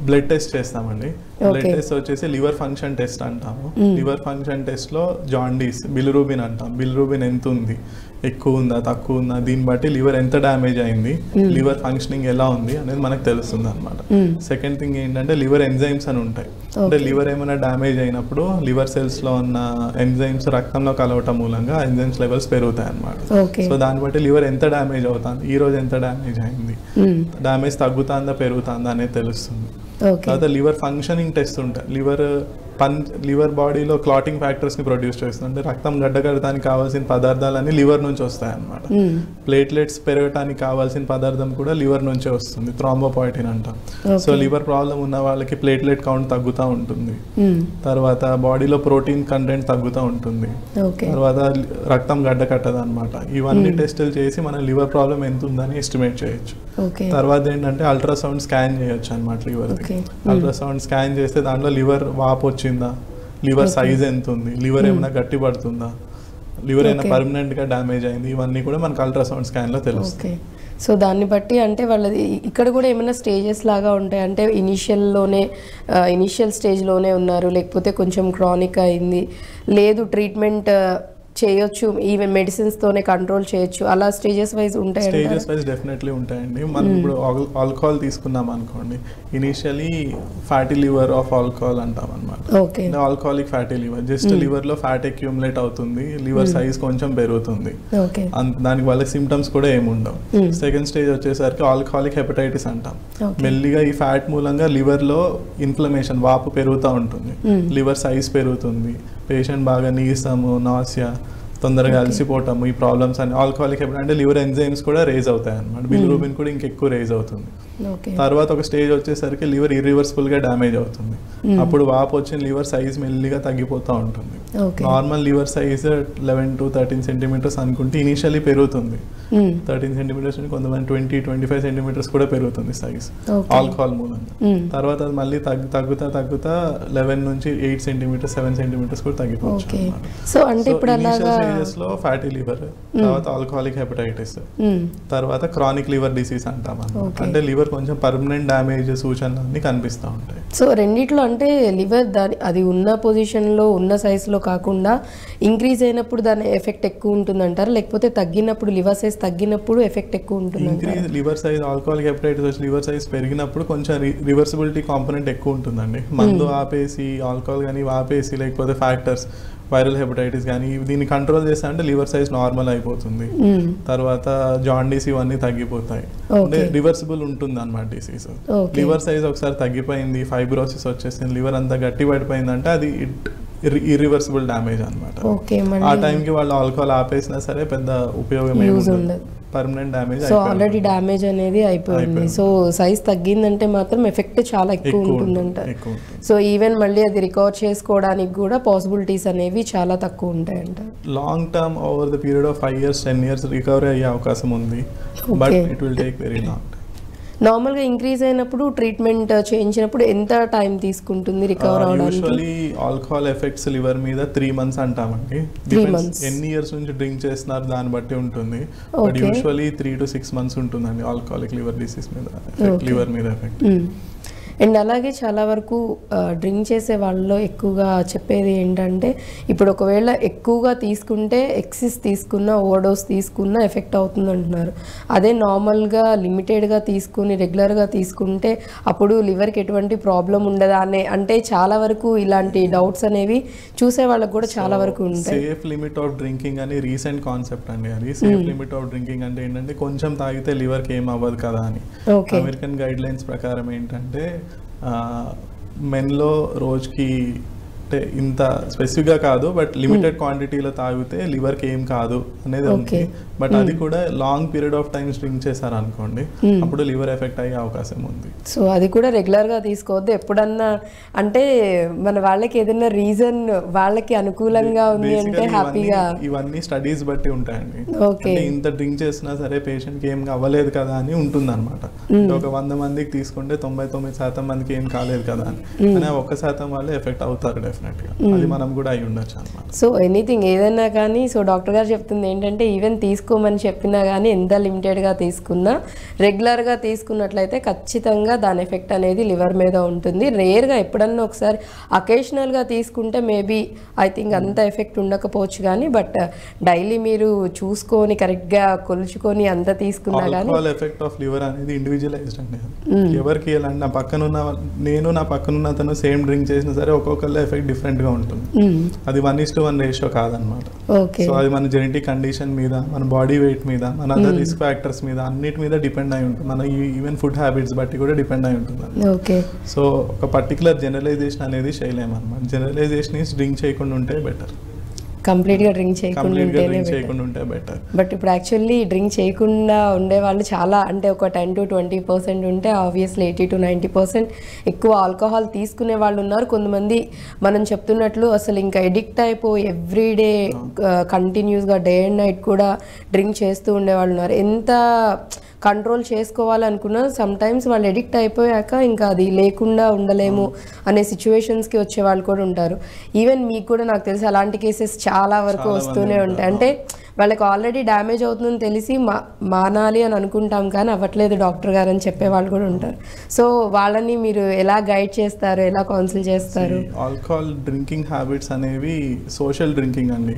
బ్లడ్ టెస్ట్ చేస్తామండి. బ్లడ్ టెస్ట్ వచ్చేసి లివర్ ఫంక్షన్ టెస్ట్ అంటాము. లివర్ ఫంక్షన్ టెస్ట్ లో జాండీస్, బిలిరూబిన్ అంటాం, బిలిరూబిన్ ఎంత ఉంది, ఎక్కువ ఉందా తక్కువ ఉందా, దీన్ని బట్టి లివర్ ఎంత డ్యామేజ్ అయింది, లివర్ ఫంక్షనింగ్ ఎలా ఉంది అనేది మనకు తెలుస్తుంది అనమాట. సెకండ్ థింగ్ ఏంటంటే లివర్ ఎంజైమ్స్ అని ఉంటాయి. అంటే లివర్ ఏమైనా డ్యామేజ్ అయినప్పుడు లివర్ సెల్స్ లో ఉన్న ఎంజైమ్స్ రక్తంలో కలవటం మూలంగా ఎంజైమ్స్ లెవెల్స్ పెరుగుతాయి అనమాట. సో దాన్ని బట్టి లివర్ ఎంత డ్యామేజ్ అవుతుంది, ఈ రోజు ఎంత డ్యామేజ్ అయింది, డ్యామేజ్ తగ్గుతుందా పెరుగుతుందా అనేది తెలుస్తుంది. తర్వాత లివర్ ఫంక్షనింగ్ టెస్ట్ ఉంటాయి. లివర్ బాడీలో క్లాటింగ్ ఫ్యాక్టర్స్ ని ప్రొడ్యూస్ చేస్తుంది. అంటే రక్తం గడ్డకడటానికి కావాల్సిన పదార్థాలన్నీ లివర్ నుంచి వస్తాయి అన్నమాట. ప్లేట్లెట్స్ పెరగటానికి కావాల్సిన పదార్థం కూడా లివర్ నుంచే వస్తుంది, థ్రాంబోపాయిటిన్ అంటాం. సో లివర్ ప్రాబ్లం ఉన్న వాళ్ళకి ప్లేట్లెట్ కౌంట్ తగ్గుతూ ఉంటుంది. తర్వాత బాడీలో ప్రోటీన్ కంటెంట్ తగ్గుతూ ఉంటుంది. తర్వాత రక్తం గడ్డకట్టదు అనమాట. ఇవన్నీ టెస్టులు చేసి మనం లివర్ ప్రాబ్లం ఎంత ఉందని ఎస్టిమేట్ చేయొచ్చు. తర్వాత ఏంటంటే అల్ట్రాసౌండ్ స్కాన్ చేయొచ్చు అనమాట. లివర్ అల్ట్రాసౌండ్ స్కాన్ చేస్తే దాంట్లో లివర్ వాపు వచ్చిందా, లివర్ సైజ్ ఎంత ఉంది, లివర్ ఏమైనా గట్టి పడుతుందా, లివర్ ఏమైనా పర్మనెంట్ గా డ్యామేజ్ అయింది, ఇవన్నీ కూడా మనకు అల్ట్రాసౌండ్ స్కాన్ లో తెలుస్తుంది. సో దాన్ని బట్టి అంటే వాళ్ళది ఇక్కడ కూడా ఏమైనా స్టేజెస్ లాగా ఉంటాయి. అంటే ఇనిషియల్ స్టేజ్లోనే ఉన్నారు, లేకపోతే కొంచెం క్రానిక్ అయింది, లేదు ట్రీట్మెంట్ చేయొచ్చు, ఈవెన్ మెడిసిన్స్ తోనే కంట్రోల్ చేయొచ్చు, అలా స్టేజెస్ వైజ్ ఉంటాయి. స్టేజెస్ వైజ్ డెఫినెట్లీ ఉంటాయండి. మనం ఇప్పుడు ఆల్కహాల్ తీసుకున్నాం అనుకోండి, initially fatty liver of alcohol అంటాం అనమాట. Alcoholic fatty liver, just liver లో ఫ్యాట్ అక్యూములేట్ అవుతుంది, లివర్ సైజ్ కొంచెం పెరుగుతుంది, దానికి వాళ్ళకి సిమ్టమ్స్ కూడా ఏముండవు. సెకండ్ స్టేజ్ వచ్చేసరికి ఆల్కహాలిక్ హెపటైటిస్ అంటాం. మెల్లిగా ఈ ఫ్యాట్ మూలంగా లివర్ లో ఇన్ఫ్లమేషన్, వాపు పెరుగుతూ ఉంటుంది, లివర్ సైజ్ పెరుగుతుంది, పేషెంట్ బాగా నీరసము, నాసియా, తొందరగా అలసిపోవటము, ఈ ప్రాబ్లమ్స్ అని ఆల్కహాలిక్ అంటే లివర్ ఎంజైమ్స్ కూడా రేజ్ అవుతాయి అనమాట, బిలిరూబిన్ కూడా ఇంకెక్కువ రేజ్ అవుతుంది. తర్వాత ఒక స్టేజ్ వచ్చేసరికి లివర్ ఇర్రివర్సిబుల్ గా డ్యామేజ్ అవుతుంది. అప్పుడు వాపు వచ్చిన లివర్ సైజ్ మెల్లిగా తగ్గిపోతూ ఉంటుంది. Normal liver size 11 to 13 centimetres అనుకుంటే ఇనిషియల్లీ పెరుగుతుంది. 13 సెంటీమీటర్స్ నుంచి కొంతమంది 20-25 సెంటీమీటర్స్ కూడా పెరుగుతుంది సైజ్ ఆల్కహాల్ మూలంగా. తర్వాత అది మళ్ళీ తగ్గుతా 11 నుంచి 8 సెంటీమీటర్స్ 7 సెంటీమీటర్స్ కూడా తగ్గిపోవచ్చు. సో అంటే ఇప్పుడు స్టేజెస్ లో ఫ్యాటీ లివర్, తర్వాత ఆల్కహాలిక్ హెపటైటిస్, తర్వాత క్రానిక్ లివర్ డిసీజ్ అంటాం. అంటే లివర్ కొంచెం పర్మనెంట్ డ్యామేజ్ సూచనలు కనిపిస్తూ ఉంటాయి. సో రెండిట్లో అంటే లివర్ అది ఉన్న పొజిషన్ లో ఉన్న సైజ్ లో కాకుండా ఇంక్రీజ్ అయినప్పుడు దాని ఎఫెక్ట్ ఎక్కువ ఉంటుంది అంటారు, లేకపోతే తగ్గినప్పుడు లివర్ సైజ్ తగ్గినప్పుడు ఎఫెక్ట్ ఎక్కువ ఉంటుంది? Increase liver size alcoholic hepatitis వచ్చి లివర్ సైజ్ పెరిగినప్పుడు కొంచెం రివర్సిబిలిటీ కాంపోనెంట్ ఎక్కువ ఉంటుందండి. మందు ఆపేసి ఆల్కహాల్ కానీ ఆపేసి లేకపోతే ఫ్యాక్టర్స్ వైరల్ హెపటైటిస్ కానీ దీన్ని కంట్రోల్ చేస్తా అంటే లివర్ సైజ్ నార్మల్ అయిపోతుంది. తర్వాత జాండీస్ ఇవన్నీ తగ్గిపోతాయి. అంటే రివర్సిబుల్ ఉంటుంది అన్నమాట డిసీజ్. లివర్ సైజ్ ఒకసారి తగ్గిపోయింది, ఫైబ్రోసిస్ వచ్చేసింది, లివర్ అంతా గట్టి పడిపోయింది అంటే అది ఇర్రివర్సిబుల్ డ్యామేజ్ అనమాట. ఆ టైంకి వాళ్ళు ఆల్కహాల్ ఆపేసినా సరే పెద్ద ఉపయోగం ఉండదు, permanent damage. So already damage అనేది అయిపోయింది. సో సైజ్ తగ్గిందంటే మాత్రం ఎఫెక్ట్ చాలా ఎక్కువ ఉంటుందంట. సో ఈవెన్ మళ్ళీ అది రికవర్ చేసుకోవడానికి కూడా పాసిబిలిటీస్ అనేవి చాలా తక్కువ ఉంటాయంట. Long term over the period of 5 years 10 years recovery అయ్యే అవకాశం ఉంది, but it will take very long. నార్మల్గా ఇంక్రీజ్ అయినప్పుడు ట్రీట్మెంట్ చేయించినప్పుడు ఎంత టైం తీసుకుంటుంది రికవర్ అవడానికి? యూజువల్లీ ఆల్కహాల్ ఎఫెక్ట్స్ లివర్ మీద 3 months అంటామండి. ఎన్ని ఇయర్స్ నుంచి డ్రింక్ చేస్తున్నారు దాన్ని బట్టి ఉంటుంది, బట్ యూజువల్లీ 3 to 6 months ఉంటుందండి ఆల్కహాలిక్ లివర్ డిసీజ్ మీద లివర్ మీద ఎఫెక్ట్. అండ్ అలాగే చాలా వరకు డ్రింక్ చేసే వాళ్ళలో ఎక్కువగా చెప్పేది ఏంటంటే ఇప్పుడు ఒకవేళ ఎక్కువగా తీసుకుంటే ఎక్సిస్ తీసుకున్న ఓవర్డోస్ తీసుకున్న ఎఫెక్ట్ అవుతుంది అంటున్నారు. అదే నార్మల్గా లిమిటెడ్గా తీసుకుని రెగ్యులర్గా తీసుకుంటే అప్పుడు లివర్కి ఎటువంటి ప్రాబ్లం ఉండదా అనే, అంటే చాలా వరకు ఇలాంటి డౌట్స్ అనేవి చూసే వాళ్ళకి కూడా చాలా వరకు ఉంటాయి. సేఫ్ లిమిట్ ఆఫ్ డ్రింకింగ్ అని రీసెంట్ కాన్సెప్ట్ అండి. అది సేఫ్ లిమిట్ ఆఫ్ డ్రింకింగ్ అంటే ఏంటంటే కొంచెం తాగితే లివర్కి ఏం అవ్వదు కదా అని. అమెరికన్ గైడ్ లైన్స్ ప్రకారం ఏంటంటే మెన్లో రోజుకి అంటే ఇంత స్పెసిఫిక్గా కాదు, బట్ లిమిటెడ్ క్వాంటిటీలో తాగితే లివర్కి ఏం కాదు అనేది ఉంది. బట్ అది కూడా long period of times drink చేశారు అనుకోండి, అప్పుడు లివర్ ఎఫెక్ట్ అయ్యే అవకాశం ఉంది. సో అది కూడా రెగ్యులర్గా తీసుకోవద్దు. ఎప్పుడన్నా అంటే మన వాళ్ళకి ఏదైనా రీజన్ వాళ్ళకి అనుకూలంగా ఉంది అంటే హ్యాపీగా. ఇవన్నీ స్టడీస్ బట్టి ఉంటాయండి. అంటే ఇంత డ్రింక్ చేసినా సరే పేషెంట్కి ఏం అవ్వలేదు కదా అని ఉంటుంది అనమాట. ఒక 100 మందికి తీసుకుంటే 99% మందికి ఏం కాలేదు కదా అని, 1% వాళ్ళే ఎఫెక్ట్ అవుతారు డెఫినెట్గా. అది మనం కూడా అయి ఉండొచ్చు అనమాట. సో ఎనీథింగ్ ఏదైనా కానీ, సో డాక్టర్ గారు చెప్తుంది ఏంటంటే ఈవెన్ తీసుకోమని చెప్పినా కానీ ఎంత లిమిటెడ్గా తీసుకున్నా రెగ్యులర్గా తీసుకున్నట్లయితే ఖచ్చితంగా దాని ఎఫెక్ట్ అనేది లివర్ మీద ఉంటుంది. రేర్గా ఎప్పుడన్నా ఒకసారి అకేషనల్గా తీసుకుంటే మేబీ ఐ థింక్ అంత ఎఫెక్ట్ ఉండకపోవచ్చు కానీ, బట్ డైలీ మీరు చూసుకొని కరెక్ట్గా కొలుచుకొని అంత తీసుకున్నా కానీ ఎఫెక్ట్ ఆఫ్ లివర్ అనేది ఇండివిజువలైజ్డ్ అండి. ఎవరికి ఎలా నా పక్కనున్న అతను సేమ్ డ్రింక్ చేసినా సరే ఒక్కొక్కళ్ళ ఎఫెక్ట్ డిఫరెంట్ గా ఉంటుంది. అది 1:1 రేషియో కాదనమాట. సో అది మన జెనెటిక్ కండిషన్ మీద, మన బాడీ వెయిట్ మీద, మన అదర్ రిస్క్ ఫ్యాక్టర్స్ మీద అన్నిటి మీద డిపెండ్ అయి ఉంటుంది. మన ఈవెన్ ఫుడ్ హ్యాబిట్స్ బట్టి కూడా డిపెండ్ అయి ఉంటుంది. సో ఒక పర్టికులర్ జనరలైజేషన్ అనేది చేయలేము అనమాట. జనరలైజేషన్ ఈస్ డ్రింక్ చేయకుండా ఉంటే బెటర్, కంప్లీట్గా డ్రింక్ చేయకుండా ఉంటే బెటర్. బట్ ఇప్పుడు యాక్చువల్లీ డ్రింక్ చేయకుండా ఉండే వాళ్ళు చాలా, అంటే ఒక 10 to 20% ఉంటే ఆబ్వియస్లీ 80 to 90% ఎక్కువ ఆల్కహాల్ తీసుకునే వాళ్ళు ఉన్నారు. కొంతమంది మనం చెప్తున్నట్లు అసలు ఇంకా ఎడిక్ట్ అయిపోయి ఎవ్రీడే కంటిన్యూస్గా డే అండ్ నైట్ కూడా డ్రింక్ చేస్తూ ఉండేవాళ్ళు ఉన్నారు. ఎంత కంట్రోల్ చేసుకోవాలనుకున్నా సమ్ టైమ్స్ వాళ్ళు ఎడిక్ట్ అయిపోయాక ఇంకా అది లేకుండా ఉండలేము అనే సిచ్యువేషన్స్కి వచ్చే వాళ్ళు కూడా ఉంటారు. ఈవెన్ మీకు కూడా నాకు తెలిసి అలాంటి కేసెస్ చాలా వరకు వస్తూనే ఉంటాయి. అంటే వాళ్ళకి ఆల్రెడీ డ్యామేజ్ అవుతుందని తెలిసి మానాలి అని అనుకుంటాం కానీ అవ్వట్లేదు డాక్టర్ గారు అని చెప్పే వాళ్ళు కూడా ఉంటారు. సో వాళ్ళని మీరు ఎలా గైడ్ చేస్తారు, ఎలా కౌన్సిల్ చేస్తారు? ఆల్కహాల్ డ్రింకింగ్ హ్యాబిట్స్ అనేవి సోషల్ డ్రింకింగ్ అండి,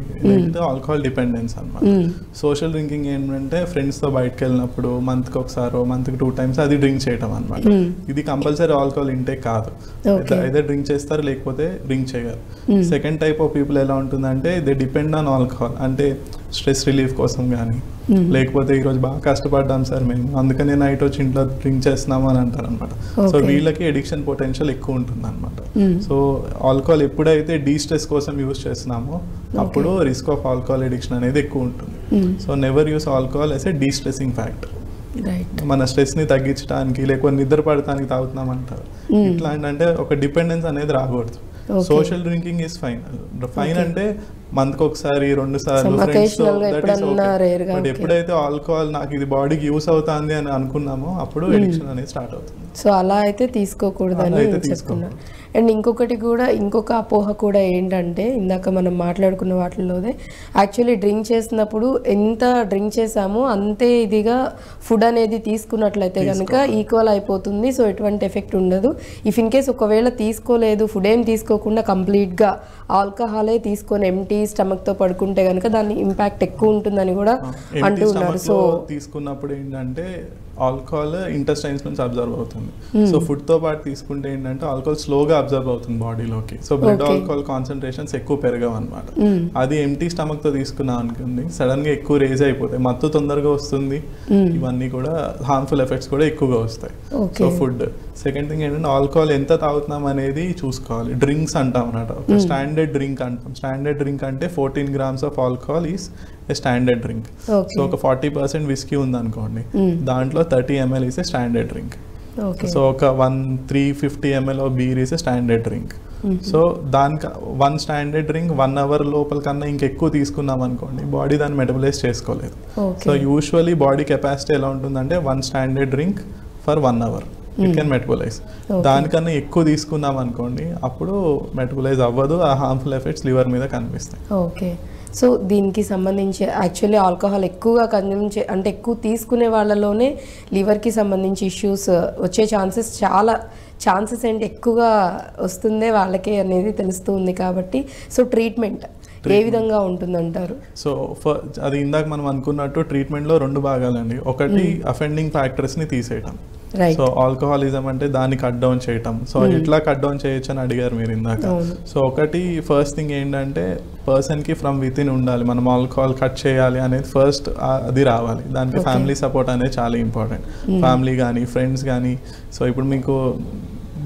ఆల్కహాల్ డిపెండెన్స్ అన్నమాట. సోషల్ డ్రింకింగ్ ఏంటంటే ఫ్రెండ్స్తో బయటకు వెళ్ళినప్పుడు మంత్కి ఒకసారో మంత్కి 2 times అది డ్రింక్ చేయడం అనమాట. ఇది కంపల్సరీ ఆల్కహాల్ ఇంటేక్ కాదు, అయితే డ్రింక్ చేస్తారు లేకపోతే డ్రింక్ చేయరు. సెకండ్ టైప్ ఆఫ్ పీపుల్ ఎలా ఉంటుందంటే దే డిపెండ్ ఆన్ ఆల్కహాల్, అంటే స్ట్రెస్ రిలీఫ్ కోసం కానీ లేకపోతే ఈరోజు బాగా కష్టపడ్డాం సార్ మేము అందుకనే నైట్ వచ్చి ఇంట్లో డ్రింక్ చేస్తున్నాము అని అంటారు అనమాట. సో వీళ్ళకి ఎడిక్షన్ పొటెన్షియల్ ఎక్కువ ఉంటుంది అనమాట. సో ఆల్కహాల్ ఎప్పుడైతే డీ స్ట్రెస్ కోసం యూజ్ చేస్తున్నామో అప్పుడు రిస్క్ ఆఫ్ ఆల్కహాల్ అడిక్షన్ అనేది ఎక్కువ ఉంటుంది. So never use alcohol as a destressing factor. మన స్ట్రెస్ ని తగ్గించడానికి లేకపోతే నిద్ర పడటానికి తాగుతున్నాం అంటారు. ఇట్లాంటి అంటే ఒక డిపెండెన్స్ అనేది రాకూడదు. Social drinking is fine. Fine అంటే మంత్కి ఒకసారి 2 సార్లు ఫ్రెండ్స్ తో, దట్ ఈస్ ఓకే. బట్ ఎప్పుడైతే ఆల్కహాల్ నాకు ఇది బాడీకి యూస్ అవుతుంది అని అనుకున్నామో అప్పుడు ఎడిక్షన్ అనేది స్టార్ట్ అవుతుంది. సో అలా అయితే తీసుకోకూడదని చెప్తున్నారు. అండ్ ఇంకొక అపోహ కూడా ఏంటంటే ఇందాక మనం మాట్లాడుకున్న వాటిల్లోనే యాక్చువల్లీ డ్రింక్ చేసినప్పుడు ఎంత డ్రింక్ చేసామో అంతే ఇదిగా ఫుడ్ అనేది తీసుకున్నట్లయితే కనుక ఈక్వల్ అయిపోతుంది. సో ఎటువంటి ఎఫెక్ట్ ఉండదు. ఇఫ్ ఇన్ కేస్ ఒకవేళ తీసుకోలేదు, ఫుడ్ ఏం తీసుకోకుండా కంప్లీట్గా ఆల్కహాలే తీసుకొని ఎంటీ స్టమక్తో పడుకుంటే కనుక దాని ఇంపాక్ట్ ఎక్కువ ఉంటుందని కూడా అంటూ ఉన్నారు. సో తీసుకున్నప్పుడు ఏంటంటే ఆల్కహాల్ ఇంటెస్టైన్స్ నుంచి అబ్జర్వ్ అవుతుంది. సో ఫుడ్ తో పాటు తీసుకుంటే ఏంటంటే ఆల్కహాల్ స్లోగా అబ్జర్వ్ అవుతుంది బాడీలోకి. సో బ్లడ్ ఆల్కహాల్ కాన్సన్ట్రేషన్స్ ఎక్కువ పెరగవు అనమాట. అది ఎంటీ స్టమక్ తో తీసుకున్నాం అనుకోండి, సడన్ గా ఎక్కువ రేజ్ అయిపోతాయి, మత్తు తొందరగా వస్తుంది, ఇవన్నీ కూడా హార్మ్ఫుల్ ఎఫెక్ట్స్ కూడా ఎక్కువగా వస్తాయి. So food. సెకండ్ థింగ్ ఏంటంటే ఆల్కహాల్ ఎంత తాగుతున్నాం అనేది చూసుకోవాలి. డ్రింక్స్ అంటాం అన్నమాట. ఒక స్టాండర్డ్ డ్రింక్ అంటాం. స్టాండర్డ్ డ్రింక్ అంటే 14 grams of alcohol is a standard drink. So ఒక 40% విస్కీ ఉందనుకోండి, దాంట్లో 30 ml is a standard drink. So ఒక 350 ml of beer is a standard drink. So దానికి 1 స్టాండర్డ్ డ్రింక్ 1 hour లోపల కన్నా ఇంకెక్కువ తీసుకున్నాం అనుకోండి, బాడీ దాన్ని మెటబలైజ్ చేసుకోలేదు. సో యూజువలీ బాడీ కెపాసిటీ ఎలా ఉంటుందంటే 1 standard drink for 1 hour it can metabolise. దానికన్నా ఎక్కువ తీసుకున్నాం అనుకోండి, అప్పుడు మెటబలైజ్ అవ్వదు, ఆ హార్మ్ఫుల్ ఎఫెక్ట్స్ లివర్ మీద కనిపిస్తాయి. ఓకే. సో దీనికి సంబంధించి యాక్చువల్లీ ఆల్కహాల్ ఎక్కువగా కన్జ్యూమ్ అంటే ఎక్కువ తీసుకునే వాళ్ళలోనే లివర్కి సంబంధించి ఇష్యూస్ వచ్చే ఛాన్సెస్ ఏంటి ఎక్కువగా వస్తుందే వాళ్ళకే అనేది తెలుస్తుంది. కాబట్టి సో ట్రీట్మెంట్ ఏ విధంగా ఉంటుందంటారు? సో అది ఇందాక మనం అనుకున్నట్టు ట్రీట్మెంట్లో 2 భాగాలండి. ఒకటి అఫెండింగ్ ఫ్యాక్టర్స్ని తీసేయటం. సో ఆల్కహాలిజం అంటే దాన్ని కట్ డౌన్ చేయటం. సో ఎట్లా కట్ డౌన్ చేయొచ్చు అని అడిగారు మీరు ఇందాక. సో ఒకటి ఫస్ట్ థింగ్ ఏంటంటే పర్సన్కి ఫ్రమ్ విత్ ఇన్ ఉండాలి. మనం ఆల్కహాల్ కట్ చేయాలి అనేది ఫస్ట్ అది రావాలి. దానికి ఫ్యామిలీ సపోర్ట్ అనేది చాలా ఇంపార్టెంట్. ఫ్యామిలీ కానీ ఫ్రెండ్స్ కానీ. సో ఇప్పుడు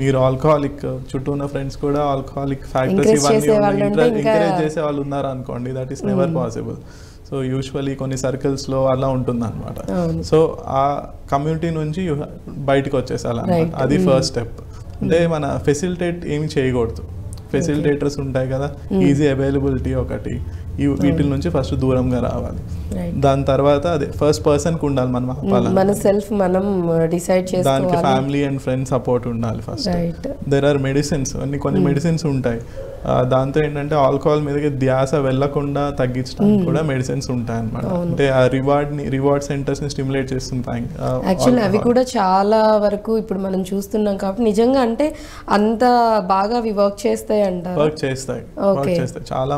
మీరు ఆల్కహాలిక్ చుట్టూ ఉన్న ఫ్రెండ్స్ కూడా ఆల్కహాలిక్ ఫ్యాక్టర్స్ ఇవన్నీ ఎంకరేజ్ చేసే వాళ్ళు ఉన్నారు అనుకోండి, that is never possible. So usually కొన్ని సర్కిల్స్లో అలా ఉంటుంది అనమాట. సో ఆ కమ్యూనిటీ నుంచి బయటకు వచ్చేసాలన్నమాట. అది ఫస్ట్ స్టెప్. అంటే మన ఫెసిలిటేట్ ఏమి చేయకూడదు. ఫెసిలిటేటర్స్ ఉంటాయి కదా, ఈజీ అవైలబిలిటీ ఒకటి, వీటి నుంచి ఫస్ట్ దూరంగా రావాలి. దాని తర్వాత అదే ఫస్ట్ పర్సన్కి ఉండాలి, మన సెల్ఫ్ మనం డిసైడ్ చేసుకోవాలి. దానికి ఫ్యామిలీ అండ్ ఫ్రెండ్స్ సపోర్ట్ ఉండాలి ఫస్ట్. దెర్ ఆర్ మెడిసిన్స్, కొన్ని మెడిసిన్స్ ఉంటాయి. దాంతో ఏంటంటే ఆల్కహాల్ మీదకి ధ్యాస వెళ్లకుండా తగ్గించడానికి కూడా మెడిసిన్స్ ఉంటాయి అన్నమాట. అంటే ఆ రివార్డ్ సెంటర్స్ ని స్టిమ్యులేట్ చేస్తుంటాయి. యాక్చువల్లీ అవి కూడా చాలా వరకు ఇప్పుడు మనం చూస్తున్నాం కాబట్టి నిజంగా అంటే అంత బాగా అవి వర్క్ చేస్తాయి అంటారు. వర్క్ చేస్తాయి చాలా.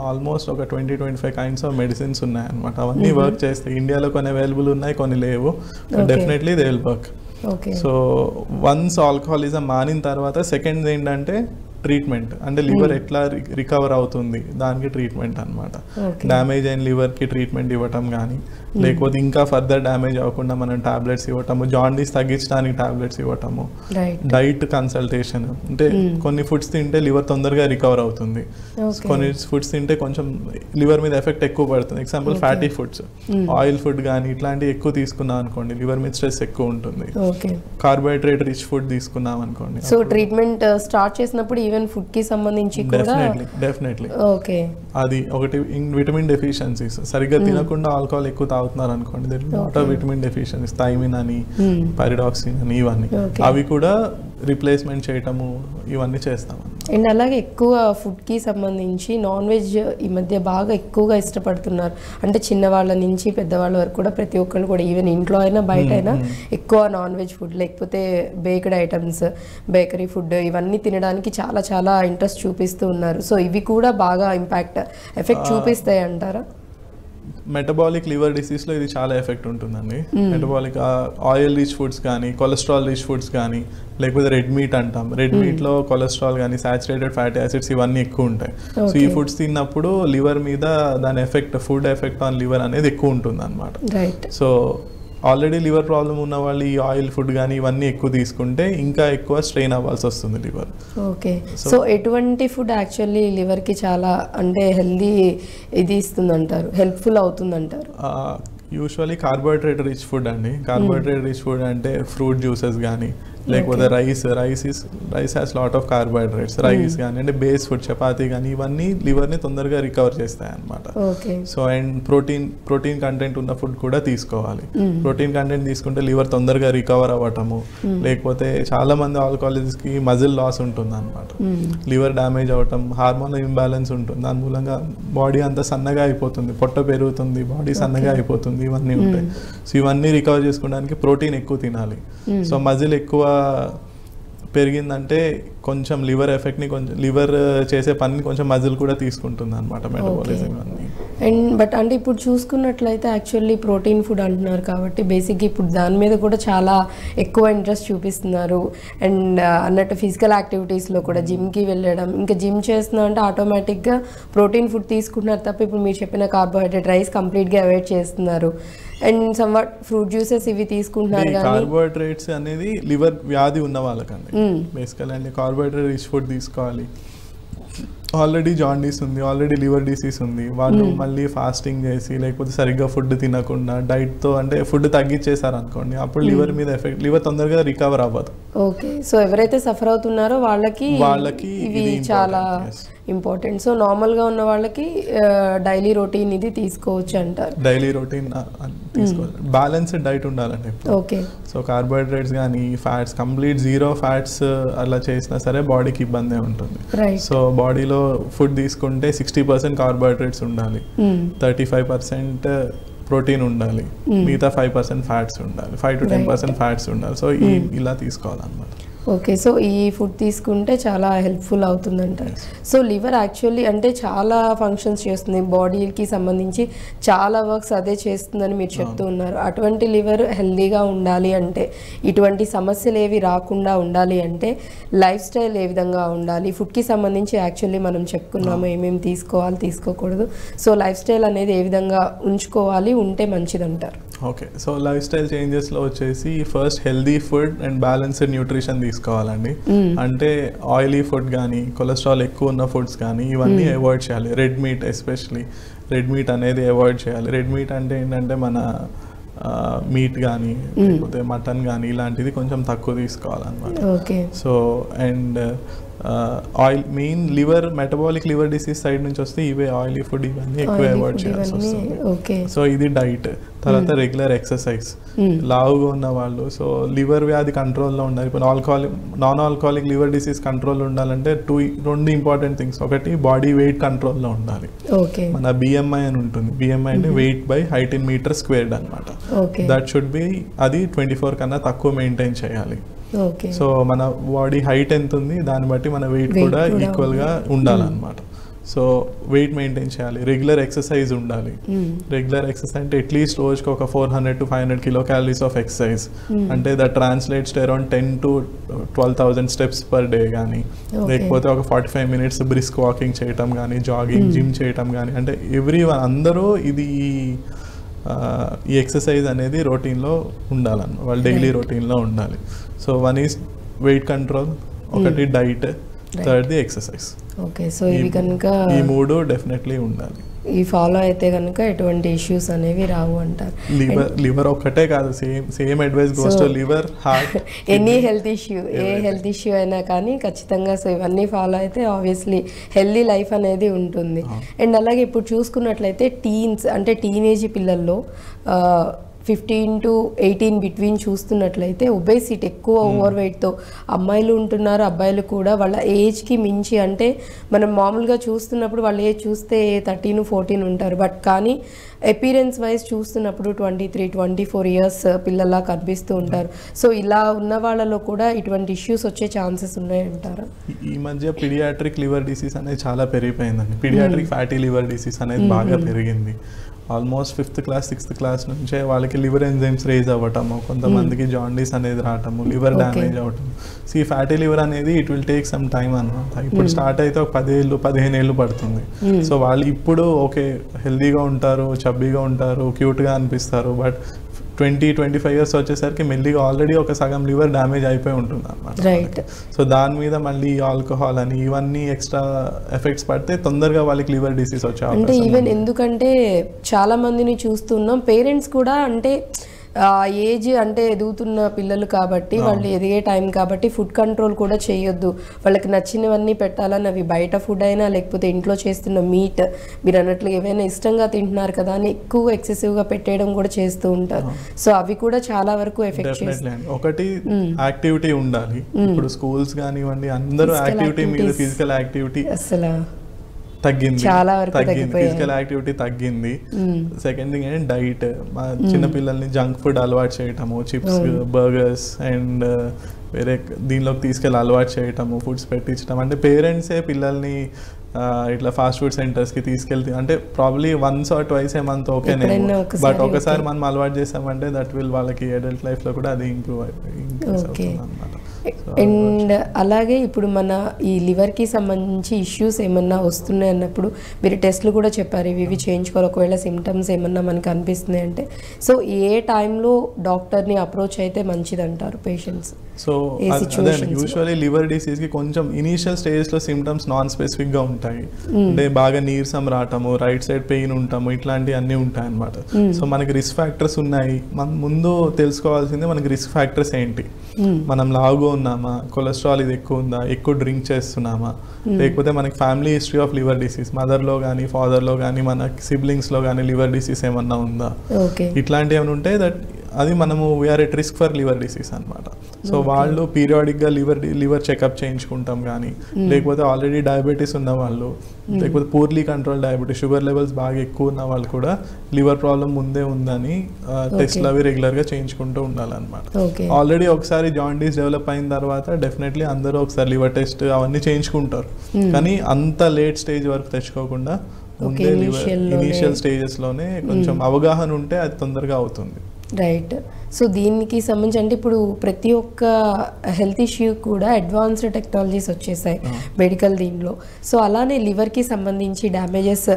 ఆల్మోస్ట్ ఒక 20-25 కైండ్స్ ఆఫ్ మెడిసిన్స్ ఉన్నాయి అన్నమాట. అవన్నీ వర్క్ చేస్తాయి. ఇండియాలో కొన్ని అవైలబుల్ ఉన్నాయి, కొన్ని లేవు. Definitely they will work. So once alcoholism మానిన తర్వాత సెకండ్ ఏంటంటే ట్రీట్మెంట్. అంటే లివర్ ఎట్లా రికవర్ అవుతుంది దానికి ట్రీట్మెంట్ అనమాట. డ్యామేజ్ అయిన లివర్కి ట్రీట్మెంట్ ఇవ్వటం కానీ, లేకపోతే ఇంకా ఫర్దర్ డ్యామేజ్ అవ్వకుండా మనం టాబ్లెట్స్ ఇవ్వటము, జాండీస్ తగ్గించడానికి టాబ్లెట్స్ ఇవ్వటము, డైట్ కన్సల్టేషన్. అంటే కొన్ని ఫుడ్స్ తింటే లివర్ తొందరగా రికవర్ అవుతుంది, కొన్ని ఫుడ్స్ తింటే కొంచెం లివర్ మీద ఎఫెక్ట్ ఎక్కువ పడుతుంది. Example fatty foods, oil food కానీ ఇట్లాంటివి ఎక్కువ తీసుకున్నాం అనుకోండి, లివర్ మీద స్ట్రెస్ ఎక్కువ ఉంటుంది. కార్బోహైడ్రేట్ రిచ్ ఫుడ్ తీసుకున్నాం అనుకోండి. సో ట్రీట్మెంట్ స్టార్ట్ చేసినప్పుడు ఈవెన్ ఫుడ్ కి సంబంధించి డెఫినెట్లీ అది ఒకటి విటమిన్ డెఫిషియన్సీస్. సరిగ్గా తినకుండా ఆల్కహాల్ ఎక్కువ తాగుతున్నారు అనుకోండి, lot of vitamin deficiencies, thiamine అని, పైరిడాక్సిన్ అని, ఇవన్నీ అవి కూడా రీప్లేస్మెంట్ చేయటము ఇవన్నీ చేస్తాం. అండ్ అలాగే ఎక్కువ ఫుడ్కి సంబంధించి నాన్ వెజ్ ఈ మధ్య బాగా ఎక్కువగా ఇష్టపడుతున్నారు. అంటే చిన్నవాళ్ళ నుంచి పెద్దవాళ్ళ వరకు కూడా ప్రతి ఒక్కళ్ళు కూడా ఈవెన్ ఇంట్లో అయినా బయట అయినా ఎక్కువ నాన్ వెజ్ ఫుడ్ లేకపోతే బేక్డ్ ఐటమ్స్, బేకరీ ఫుడ్ ఇవన్నీ తినడానికి చాలా చాలా ఇంట్రెస్ట్ చూపిస్తూ ఉన్నారు. సో ఇవి కూడా బాగా ఎఫెక్ట్ చూపిస్తాయి అంటారా? మెటబాలిక్ లివర్ డిసీజ్లో ఇది చాలా ఎఫెక్ట్ ఉంటుందండి. మెటబాలిక్ ఆయిల్ రిచ్ ఫుడ్స్ కానీ, కొలెస్ట్రాల్ రిచ్ ఫుడ్స్ కానీ, లేకపోతే రెడ్ మీట్ అంటాం. రెడ్ మీట్లో కొలెస్ట్రాల్ కానీ, సాచురేటెడ్ ఫ్యాటీ యాసిడ్స్ ఇవన్నీ ఎక్కువ ఉంటాయి. సో ఈ ఫుడ్స్ తిన్నప్పుడు లివర్ మీద దాని effect, food effect on liver అనేది ఎక్కువ ఉంటుంది అనమాట. సో ఆల్రెడీ లివర్ ప్రాబ్లం ఉన్న వాళ్ళు ఈ ఆయిల్ ఫుడ్ కానీ ఇవన్నీ ఎక్కువ తీసుకుంటే ఇంకా ఎక్కువ స్ట్రెయిన్ అవ్వాల్సి వస్తుంది లివర్. ఓకే, సో ఎటువంటి ఫుడ్ యాక్చువల్లీ లివర్కి చాలా అంటే హెల్దీ ఇది ఇస్తుందంటారు, హెల్ప్ఫుల్ అవుతుందంటారు? యూజువల్లీ కార్బోహైడ్రేట్ రిచ్ ఫుడ్ అండి. కార్బోహైడ్రేట్ రిచ్ ఫుడ్ అంటే ఫ్రూట్ జ్యూసెస్ కానీ లేకపోతే rice has lot of carbohydrates. Rice కానీ అంటే బేస్ ఫుడ్ చపాతీ కానీ ఇవన్నీ లివర్ని తొందరగా రికవర్ చేస్తాయి అన్నమాట. సో అండ్ ప్రోటీన్ కంటెంట్ ఉన్న ఫుడ్ కూడా తీసుకోవాలి. ప్రోటీన్ కంటెంట్ తీసుకుంటే లివర్ తొందరగా రికవర్ అవ్వటము, లేకపోతే చాలా మంది ఆల్కహాలిక్స్కి మజిల్ లాస్ ఉంటుంది అనమాట. లివర్ డ్యామేజ్ అవ్వటం, హార్మోన్ ఇంబ్యాలెన్స్ ఉంటుంది, దాని మూలంగా బాడీ అంతా సన్నగా అయిపోతుంది, పొట్ట పెరుగుతుంది, బాడీ సన్నగా అయిపోతుంది, ఇవన్నీ ఉంటాయి. సో ఇవన్నీ రికవర్ చేసుకోవడానికి ప్రోటీన్ ఎక్కువ తినాలి. సో మజిల్ ఎక్కువ పెరిగిందంటే కొంచెం లివర్ ఎఫెక్ట్ని, కొంచెం లివర్ చేసే పనిని కొంచెం మజిల్ కూడా తీసుకుంటుంది అనమాట, మెటబాలిజం అన్నీ. అండ్ బట్ అంటే ఇప్పుడు చూసుకున్నట్లయితే యాక్చువల్లీ ప్రోటీన్ ఫుడ్ అంటున్నారు కాబట్టి బేసిక్గా ఇప్పుడు దాని మీద కూడా చాలా ఎక్కువ ఇంట్రెస్ట్ చూపిస్తున్నారు. అండ్ అన్నట్టు ఫిజికల్ యాక్టివిటీస్లో కూడా జిమ్కి వెళ్ళడం, ఇంకా జిమ్ చేస్తున్నా అంటే ఆటోమేటిక్గా ప్రోటీన్ ఫుడ్ తీసుకుంటున్నారు తప్ప ఇప్పుడు మీరు చెప్పిన కార్బోహైడ్రేట్ రైస్ కంప్లీట్గా అవాయిడ్ చేస్తున్నారు. అండ్ సమ్వాట్ ఫ్రూట్ జ్యూసెస్ ఇవి తీసుకుంటున్నారు. కార్బోహైడ్రేట్స్ అనేది లివర్ వ్యాధి ఉన్న వాళ్ళకండి బేసికల్ అండి. కార్బోహైడ్రేట్ రిచ్ ఫుడ్ తీసుకోవాలి. ఆల్రెడీ జాండీస్ ఉంది, ఆల్రెడీ లివర్ డిసీజ్ ఉంది, వాళ్ళు మళ్ళీ ఫాస్టింగ్ చేసి లేకపోతే సరిగ్గా ఫుడ్ తినకుండా డైట్తో అంటే ఫుడ్ తగ్గించేసారు అనుకోండి, అప్పుడు లివర్ మీద ఎఫెక్ట్, లివర్ తొందరగా రికవర్ అవ్వదు. ఓకే, సో ఎవరైతే సఫర్ అవుతున్నారో వాళ్ళకి ఇవి చాలా ఇంపార్టెంట్. సో నార్మల్గా ఉన్న వాళ్ళకి డైలీ రొటీన్ ఇది తీసుకోవచ్చు అంటారు. డైలీ రొటీన్ తీసుకోవాలి, బ్యాలెన్స్డ్ డైట్ ఉండాలండి. ఓకే, సో కార్బోహైడ్రేట్స్ కానీ ఫ్యాట్స్ కంప్లీట్ జీరో ఫ్యాట్స్ అలా చేసినా సరే బాడీకి ఇబ్బందే ఉంటుంది. సో బాడీలో ఫుడ్ తీసుకుంటే 60% కార్బోహైడ్రేట్స్ ఉండాలి, 35% ప్రోటీన్ ఉండాలి, మిగతా 5% ఫ్యాట్స్ ఉండాలి, 5 to 10% ఫ్యాట్స్ ఉండాలి. సో ఇలా తీసుకోవాలన్నమాట. ఓకే, సో ఈ ఫుడ్ తీసుకుంటే చాలా హెల్ప్ఫుల్ అవుతుందంటారు. సో లివర్ యాక్చువల్లీ అంటే చాలా ఫంక్షన్స్ చేస్తుంది, బాడీకి సంబంధించి చాలా వర్క్స్ అదే చేస్తుందని మీరు చెప్తూ ఉన్నారు. అటువంటి లివర్ హెల్దీగా ఉండాలి అంటే, ఇటువంటి సమస్యలు ఏవి రాకుండా ఉండాలి అంటే లైఫ్ స్టైల్ ఏ విధంగా ఉండాలి, ఫుడ్కి సంబంధించి యాక్చువల్లీ మనం చెప్పుకున్నాము ఏమేమి తీసుకోవాలి తీసుకోకూడదు. సో లైఫ్ స్టైల్ అనేది ఏ విధంగా ఉంచుకోవాలి, ఉంటే మంచిదంటారు? ఓకే, సో లైఫ్ స్టైల్ చేంజెస్లో వచ్చేసి first healthy food and balanced nutrition తీసుకోవాలండి. అంటే ఆయిలీ ఫుడ్ కానీ కొలెస్ట్రాల్ ఎక్కువ ఉన్న ఫుడ్స్ కానీ ఇవన్నీ అవాయిడ్ చేయాలి. Red meat, especially red meat అనేది అవాయిడ్ చేయాలి. రెడ్ మీట్ అంటే ఏంటంటే మన మీట్ కానీ లేకపోతే మటన్ కానీ ఇలాంటిది కొంచెం తక్కువ తీసుకోవాలన్నమాట. So and oil main metabolic liver disease side నుంచి వస్తే ఇవే ఆయిలీ ఫుడ్ ఇవన్నీ ఎక్కువ అవాయిడ్ చేయాల్సి వస్తుంది. సో ఇది డైట్. తర్వాత రెగ్యులర్ ఎక్సర్సైజ్. లావుగా ఉన్న వాళ్ళు, సో లివర్ వ్యాధి కంట్రోల్లో ఉండాలి. ఇప్పుడు నాన్ ఆల్కహాలిక్ లివర్ డిసీజ్ కంట్రోల్లో ఉండాలంటే రెండు ఇంపార్టెంట్ థింగ్స్. ఒకటి బాడీ వెయిట్ కంట్రోల్లో ఉండాలి. మన బిఎంఐ అని ఉంటుంది, బిఎంఐ అంటే weight by height in metre squared అనమాట. దట్ షుడ్ బి అది 24 కన్నా తక్కువ మెయింటైన్ చేయాలి. సో మన బాడీ హైట్ ఎంత ఉంది దాన్ని బట్టి మన వెయిట్ కూడా ఈక్వల్గా ఉండాలన్నమాట. సో వెయిట్ మెయింటైన్ చేయాలి. రెగ్యులర్ ఎక్సర్సైజ్ ఉండాలి. రెగ్యులర్ ఎక్సర్సైజ్ అంటే అట్లీస్ట్ రోజుకి ఒక 400 to 500 కిలోకాలరీస్ ఆఫ్ ఎక్సర్సైజ్. అంటే that translates to around 10 to 12,000 steps per day కానీ, లేకపోతే ఒక 45 minutes బ్రిస్క్ వాకింగ్ చేయటం కానీ, జాగింగ్, జిమ్ చేయటం కానీ, అంటే అందరూ ఇది ఈ ఎక్సర్సైజ్ అనేది రొటీన్లో ఉండాలన్న వాళ్ళ డైలీ రొటీన్లో ఉండాలి. So one is weight control, ఒకటి diet, third the exercise. Okay, so ఇవి కనుక ఈ మూడు డెఫినెట్లీ ఉండాలి. ఈ ఫాలో అయితే కనుక ఎటువంటి ఇష్యూస్ అనేవి రావు అంటారు. లివర్ ఒక్కటే కాదు, same advice goes to liver, heart, any health issue, A health issue అయినా కానీ ఖచ్చితంగా సో ఇవన్నీ ఫాలో అయితే ఆబ్వియస్లీ హెల్దీ లైఫ్ అనేది ఉంటుంది. అండ్ అలాగే ఇప్పుడు చూసుకున్నట్లయితే అంటే టీనేజ్ పిల్లల్లో 15 to 18 బిట్వీన్ చూస్తున్నట్లయితే ఒబేసిటీ ఎక్కువ, ఓవర్ వెయిట్తో అమ్మాయిలు ఉంటున్నారు, అబ్బాయిలు కూడా వాళ్ళ ఏజ్కి మించి. అంటే మనం మామూలుగా చూస్తున్నప్పుడు వాళ్ళ ఏజ్ చూస్తే 13, 14 ఉంటారు, బట్ కానీ అపీరెన్స్ వైజ్ చూస్తున్నప్పుడు 23, 24 years పిల్లల్లా కనిపిస్తూ ఉంటారు. సో ఇలా ఉన్న వాళ్ళలో కూడా ఇటువంటి ఇష్యూస్ వచ్చే ఛాన్సెస్ ఉన్నాయంటారా? ఈ మధ్య పీడియాట్రిక్ లివర్ డిసీజ్ అనేది చాలా పెరిగిపోయిందండి. పీడియాట్రిక్ ఫ్యాటీ లివర్ డిసీజ్ అనేది బాగా పెరిగింది. Almost 5th class, 6th class నుంచే వాళ్ళకి లివర్ ఎంజైమ్స్ రేజ్ అవ్వటము, కొంతమందికి జాండీస్ అనేది రావటము, లివర్ డ్యామేజ్ అవ్వటం. సో ఈ ఫ్యాటీ లివర్ అనేది it will take some time అన్నమాట. ఇప్పుడు స్టార్ట్ అయితే ఒక 10 ఏళ్ళు 15 ఏళ్ళు పడుతుంది. సో వాళ్ళు ఇప్పుడు ఓకే హెల్దీగా ఉంటారు, చబ్బీగా ఉంటారు, క్యూట్గా అనిపిస్తారు, బట్ 20-25 ఇయర్స్ వచ్చేసరికి మెల్లిగా ఆల్రెడీ ఒక సగం లివర్ డ్యామేజ్ అయిపోయి ఉంటుంది అనమాట. రైట్. సో దాని మీద మళ్ళీ ఆల్కహాల్ అని ఇవన్నీ ఎక్స్ట్రా ఎఫెక్ట్స్ పడితే తొందరగా వాళ్ళకి లివర్ డిసీజ్ వచ్చే అంటే అవకాశం ఈవెన్ ఉంది. ఎందుకంటే చాలా మందిని చూస్తున్నాం, పేరెంట్స్ కూడా అంటే ఏజ్ అంటే ఎదుగుతున్న పిల్లలు కాబట్టి వాళ్ళు ఎదిగే టైం కాబట్టి ఫుడ్ కంట్రోల్ కూడా చేయొద్దు, వాళ్ళకి నచ్చినవన్నీ పెట్టాలని అవి బయట ఫుడ్ అయినా లేకపోతే ఇంట్లో చేస్తున్న మీట్ మీరు అన్నట్లు ఏవైనా ఇష్టంగా తింటున్నారు కదా అని ఎక్కువ ఎక్సెసివ్గా పెట్టేయడం కూడా చేస్తూ ఉంటారు. సో అవి కూడా చాలా వరకు ఎఫెక్ట్ డెఫినెట్లీ అండి. ఒకటి యాక్టివిటీ ఉండాలి. ఇప్పుడు స్కూల్స్ కానివ్వండి అందరూ యాక్టివిటీ మీద ఫిజికల్ యాక్టివిటీ అసలు తగ్గింది, చాలా వరకు ఫిజికల్ యాక్టివిటీ తగ్గింది. సెకండ్ థింగ్ ఏంటంటే డైట్, మా చిన్న పిల్లల్ని జంక్ ఫుడ్ అలవాటు చేయటము, చిప్స్, బర్గర్స్ అండ్ వేరే దీనిలోకి తీసుకెళ్ళి అలవాటు చేయటము, ఫుడ్స్ పెట్టించడం. అంటే పేరెంట్సే పిల్లల్ని ఇట్లా ఫాస్ట్ ఫుడ్ సెంటర్స్కి తీసుకెళ్తే అంటే probably once or twice a month ఓకేనే, బట్ ఒకసారి మనం అలవాటు చేసామంటే దట్ విల్ వాళ్ళకి అడల్ట్ లైఫ్లో కూడా అది ఇంప్రూవ్ అవుతుంది అన్నమాట. అండ్ అలాగే ఇప్పుడు మన ఈ లివర్కి సంబంధించి ఇష్యూస్ ఏమన్నా వస్తున్నాయి అన్నప్పుడు మీరు టెస్ట్లు కూడా చెప్పారు, ఇవి చేయించుకోవాలి ఒకవేళ సిమ్టమ్స్ ఏమన్నా మనకు అనిపిస్తున్నాయి అంటే. సో ఏ టైంలో డాక్టర్ని అప్రోచ్ అయితే మంచిది అంటారు పేషెంట్స్? సో అదే యూజువల్లీ లివర్ డిసీజ్కి కొంచెం ఇనీషియల్ స్టేజ్లో సిమ్టమ్స్ నాన్ స్పెసిఫిక్గా ఉంటాయి. అంటే బాగా నీరసం రావటము, రైట్ సైడ్ పెయిన్ ఉంటాము, ఇట్లాంటివి అన్నీ ఉంటాయి అన్నమాట. సో మనకి రిస్క్ ఫ్యాక్టర్స్ ఉన్నాయి. మనం ముందు తెలుసుకోవాల్సిందే మనకి రిస్క్ ఫ్యాక్టర్స్ ఏంటి. మనం లావుగా ఉన్నామా, కొలెస్ట్రాల్ ఇది ఎక్కువ ఉందా, ఎక్కువ డ్రింక్ చేస్తున్నామా, లేకపోతే మనకి family history of liver disease మదర్లో కానీ ఫాదర్లో కానీ మన సిబ్లింగ్స్లో కానీ లివర్ డిసీజ్ ఏమన్నా ఉందా, ఇట్లాంటివి ఏమైనా ఉంటే దట్ అది మనము we are at risk for liver disease అనమాట. సో వాళ్ళు పీరియాడిక్గా లివర్ చెకప్ చేయించుకుంటాం కానీ, లేకపోతే ఆల్రెడీ డయాబెటీస్ ఉన్న వాళ్ళు, లేకపోతే purely control diabetes sugar levels బాగా ఎక్కువ ఉన్న వాళ్ళు కూడా లివర్ ప్రాబ్లం ముందే ఉందని టెస్ట్లు అవి రెగ్యులర్గా చేయించుకుంటూ ఉండాలన్నమాట. ఆల్రెడీ ఒకసారి జాండీస్ డెవలప్ అయిన తర్వాత డెఫినెట్లీ అందరూ ఒకసారి లివర్ టెస్ట్ అవన్నీ చేయించుకుంటారు, కానీ అంత లేట్ స్టేజ్ వరకు తెచ్చుకోకుండా ముందే ఇనీషియల్ స్టేజెస్లోనే కొంచెం అవగాహన ఉంటే అది తొందరగా అవుతుంది. రైట్. సో దీనికి సంబంధించి అంటే ఇప్పుడు ప్రతి ఒక్క హెల్త్ ఇష్యూ కూడా అడ్వాన్స్డ్ టెక్నాలజీస్ వచ్చేసాయి మెడికల్ దీనిలో. సో అలానే లివర్కి సంబంధించి డ్యామేజెస్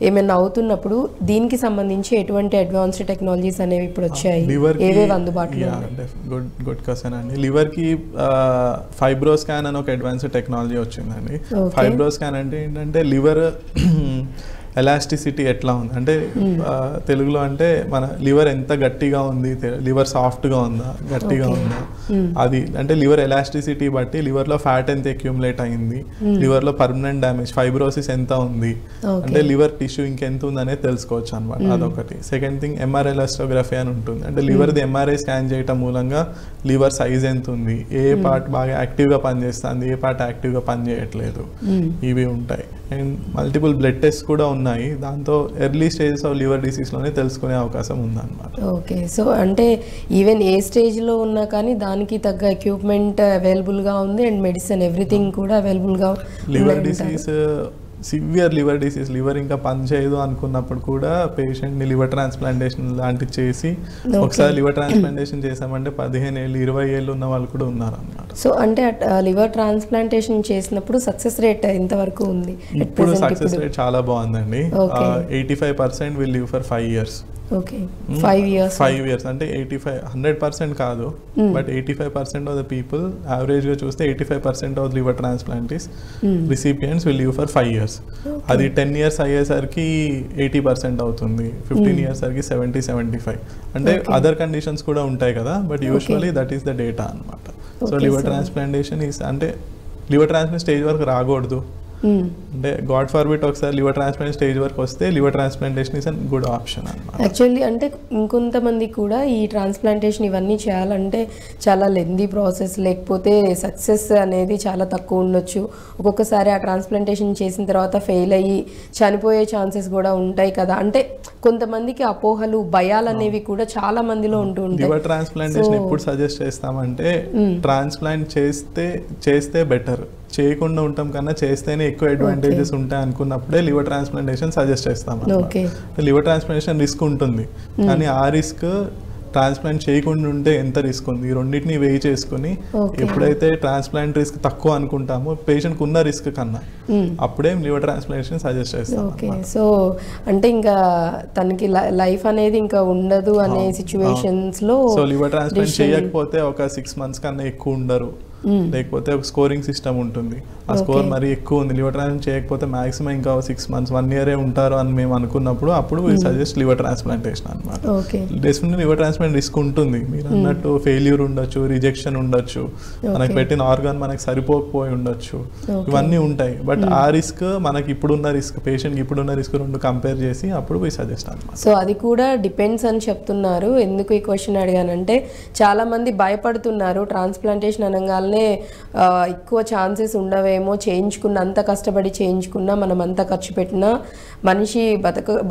ఏమైనా అవుతున్నప్పుడు దీనికి సంబంధించి ఎటువంటి అడ్వాన్స్డ్ టెక్నాలజీస్ అనేవి ఇప్పుడు వచ్చాయి, ఏవేవి అందుబాటులో? గుడ్ క్వశ్చన్ అండి. లివర్కి ఫైబ్రో స్కాన్ అని ఒక అడ్వాన్స్డ్ టెక్నాలజీ వచ్చిందండి. ఫైబ్రో స్కాన్ అంటే ఏంటంటే లివర్ ఎలాస్టిసిటీ ఎట్లా ఉంది అంటే తెలుగులో అంటే మన లివర్ ఎంత గట్టిగా ఉంది, లివర్ సాఫ్ట్గా ఉందా గట్టిగా ఉందా, అది అంటే లివర్ ఎలాస్టిసిటీ బట్టి లివర్లో ఫ్యాట్ ఎంత అక్యూములేట్ అయింది, లివర్లో పర్మనెంట్ డ్యామేజ్ ఫైబ్రోసిస్ ఎంత ఉంది, అంటే లివర్ టిష్యూ ఇంకెంత ఉంది అనేది తెలుసుకోవచ్చు అనమాట. అదొకటి. సెకండ్ థింగ్ ఎంఆర్ఐ ఎలాస్టోగ్రఫీ అని ఉంటుంది. అంటే లివర్ది ఎంఆర్ఐ స్కాన్ చేయటం మూలంగా లివర్ సైజ్ ఎంత ఉంది, ఏ పార్ట్ బాగా యాక్టివ్గా పనిచేస్తుంది, ఏ పార్ట్ యాక్టివ్గా పనిచేయట్లేదు, ఇవి ఉంటాయి. అండ్ మల్టిపుల్ బ్లడ్ టెస్ట్ కూడా ఉన్నాయి, దాంతో ఎర్లీ స్టేజెస్ ఆఫ్ లివర్ డిసీజ్లోనే తెలుసుకునే అవకాశం ఉందన్నమాట. ఓకే. సో అంటే ఈవెన్ ఏ స్టేజ్లో ఉన్నా కానీ దానికి తగ్గ ఎక్విప్మెంట్ అవైలబుల్గా ఉంది అండ్ మెడిసిన్ ఎవ్రీథింగ్ కూడా అవైలబుల్గా. Liver disease severe liver disease liver ఇంకా పనిచేయదు అనుకున్నప్పుడు కూడా పేషెంట్ని లివర్ ట్రాన్స్ప్లాంటేషన్ లాంటివి చేసి ఒకసారి లివర్ ట్రాన్స్ప్లాంటేషన్ చేసామంటే 15 ఏళ్ళు 20 ఏళ్ళు ఉన్న వాళ్ళు కూడా ఉన్నారు అన్నమాట. సో అంటే లివర్ ట్రాన్స్ప్లాంటేషన్ చేసినప్పుడు సక్సెస్ రేట్ ఎంతవరకు ఉంది? ఇప్పుడు సక్సెస్ రేట్ చాలా బాగుందండి. 85% will live for 5 years. Okay. 5 years అంటే 100% కాదు, బట్ 85% ఆఫ్ ద పీపుల్ యావరేజ్గా చూస్తే 85% of liver transplantees recipients will live for 5 years. అది 10 years అయ్యేసరికి 80% అవుతుంది, 15 years సరికి 70-75. అంటే అదర్ కండిషన్స్ కూడా ఉంటాయి కదా, but usually that is the data అనమాట. సో లివర్ ట్రాన్స్ప్లాంటేషన్ అంటే లివర్ ట్రాన్స్ప్లాంట్ స్టేజ్ వరకు రాకూడదు, అంటే గాడ్ ఫార్బిట్ ఒకసారి లివర్ ట్రాన్స్ప్లాంట్ స్టేజ్ వరకు వస్తే liver transplantation is a good option అన్నమాట. యాక్చువల్లీ అంటే ఇంకొంతమంది కూడా ఈ ట్రాన్స్ప్లాంటేషన్ ఇవన్నీ చేయాలంటే చాలా లెందీ ప్రాసెస్, లేకపోతే సక్సెస్ అనేది చాలా తక్కువ ఉండొచ్చు, ఒక్కొక్కసారి ఆ ట్రాన్స్ప్లాంటేషన్ చేసిన తర్వాత ఫెయిల్ అయ్యి చనిపోయే ఛాన్సెస్ కూడా ఉంటాయి కదా. అంటే కొంతమందికి అపోహలు భయాలు అనేవి కూడా చాలా మందిలో ఉంటూ ఉంటాయి. లివర్ ట్రాన్స్ప్లాంటేషన్ ఎప్పుడు సజెస్ట్ చేస్తామంటే ట్రాన్స్ప్లాంట్ చేస్తే బెటర్, చేయకుండా ఉంటాం కన్నా చేస్తేనే ఎక్కువ అడ్వాంటేజెస్ ఉంటాయి అనుకున్నప్పుడే లివర్ ట్రాన్స్ప్లాంటేషన్ సజెస్ట్ చేస్తాం. లివర్ ట్రాన్స్ప్లాంటేషన్ రిస్క్ ఉంటుంది, కానీ ఆ రిస్క్ ట్రాన్స్ప్లాంట్ చేయకుండా ఉంటే ఎంత రిస్క్ ఉంది, ఈ రెండింటిని వెయి చేసుకుని ఎప్పుడైతే ట్రాన్స్ప్లాంట్ రిస్క్ తక్కువ అనుకుంటామో పేషెంట్కి ఉన్న రిస్క్ కన్నా అప్పుడే లివర్ ట్రాన్స్ప్లాంటేషన్ సజెస్ట్ చేస్తాం. ఓకే, సో అంటే ఇంకా తనకి లైఫ్ అనేది ఇంకా ఉండదు అనే సిచ్యువేషన్స్ లో సో లివర్ ట్రాన్స్ప్లాంట్ చేయకపోతే ఒక 6 months కన్నా ఎక్కువ ఉండరు, లేకపోతే ఒక స్కోరింగ్ సిస్టమ్ ఉంటుంది, ఆ స్కోర్ మరీ ఎక్కువ ఉంది, లివర్ ట్రాన్స్ప్లాంట్ చేయకపోతే మాక్సిమం ఇంకా 6 months 1 year ఉంటారు అని మేము అనుకున్నప్పుడు అప్పుడు సజెస్ట్ లివర్ ట్రాన్స్ప్లాంటేషన్ అనమాట. డెఫినెట్లీ లివర్ ట్రాన్స్ప్లాంట్ రిస్క్ ఉంటుంది, మీరు అన్నట్టు ఫెయిల్యూర్ ఉండొచ్చు, రిజెక్షన్ ఉండొచ్చు, మనకి పెట్టిన ఆర్గాన్ మనకి సరిపోకపోయి ఉండొచ్చు, ఇవన్నీ ఉంటాయి. బట్ ఆ రిస్క్ మనకి ఇప్పుడున్న రిస్క్, పేషెంట్కి ఇప్పుడున్న రిస్క్ రెండు కంపేర్ చేసి అప్పుడు సజెస్ట్ అనమాట. సో అది కూడా డిపెండ్స్ అని చెప్తున్నారు. ఎందుకు ఈ క్వశ్చన్ అడిగానంటే చాలా మంది భయపడుతున్నారు, ట్రాన్స్ప్లాంటేషన్ అనగానే ఎక్కువ ఛాన్సెస్ ఉండవేమో, చేయించుకున్న అంత కష్టపడి చేయించుకున్నా మనం అంత ఖర్చు పెట్టినా మనిషి